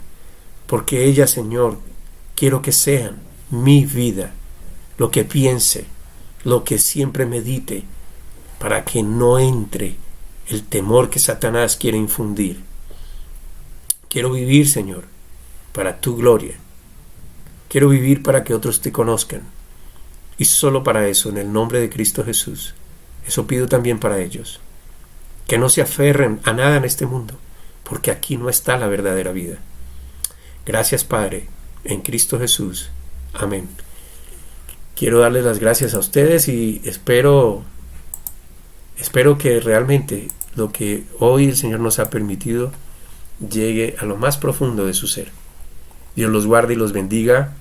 porque ellas, Señor, quiero que sean mi vida, lo que piense, lo que siempre medite, para que no entre el temor que Satanás quiere infundir. Quiero vivir, Señor, para tu gloria. Quiero vivir para que otros te conozcan. Y solo para eso, en el nombre de Cristo Jesús, eso pido también para ellos. Que no se aferren a nada en este mundo, porque aquí no está la verdadera vida. Gracias, Padre, en Cristo Jesús. Amén. Quiero darles las gracias a ustedes y espero que realmente lo que hoy el Señor nos ha permitido llegue a lo más profundo de su ser. Dios los guarde y los bendiga.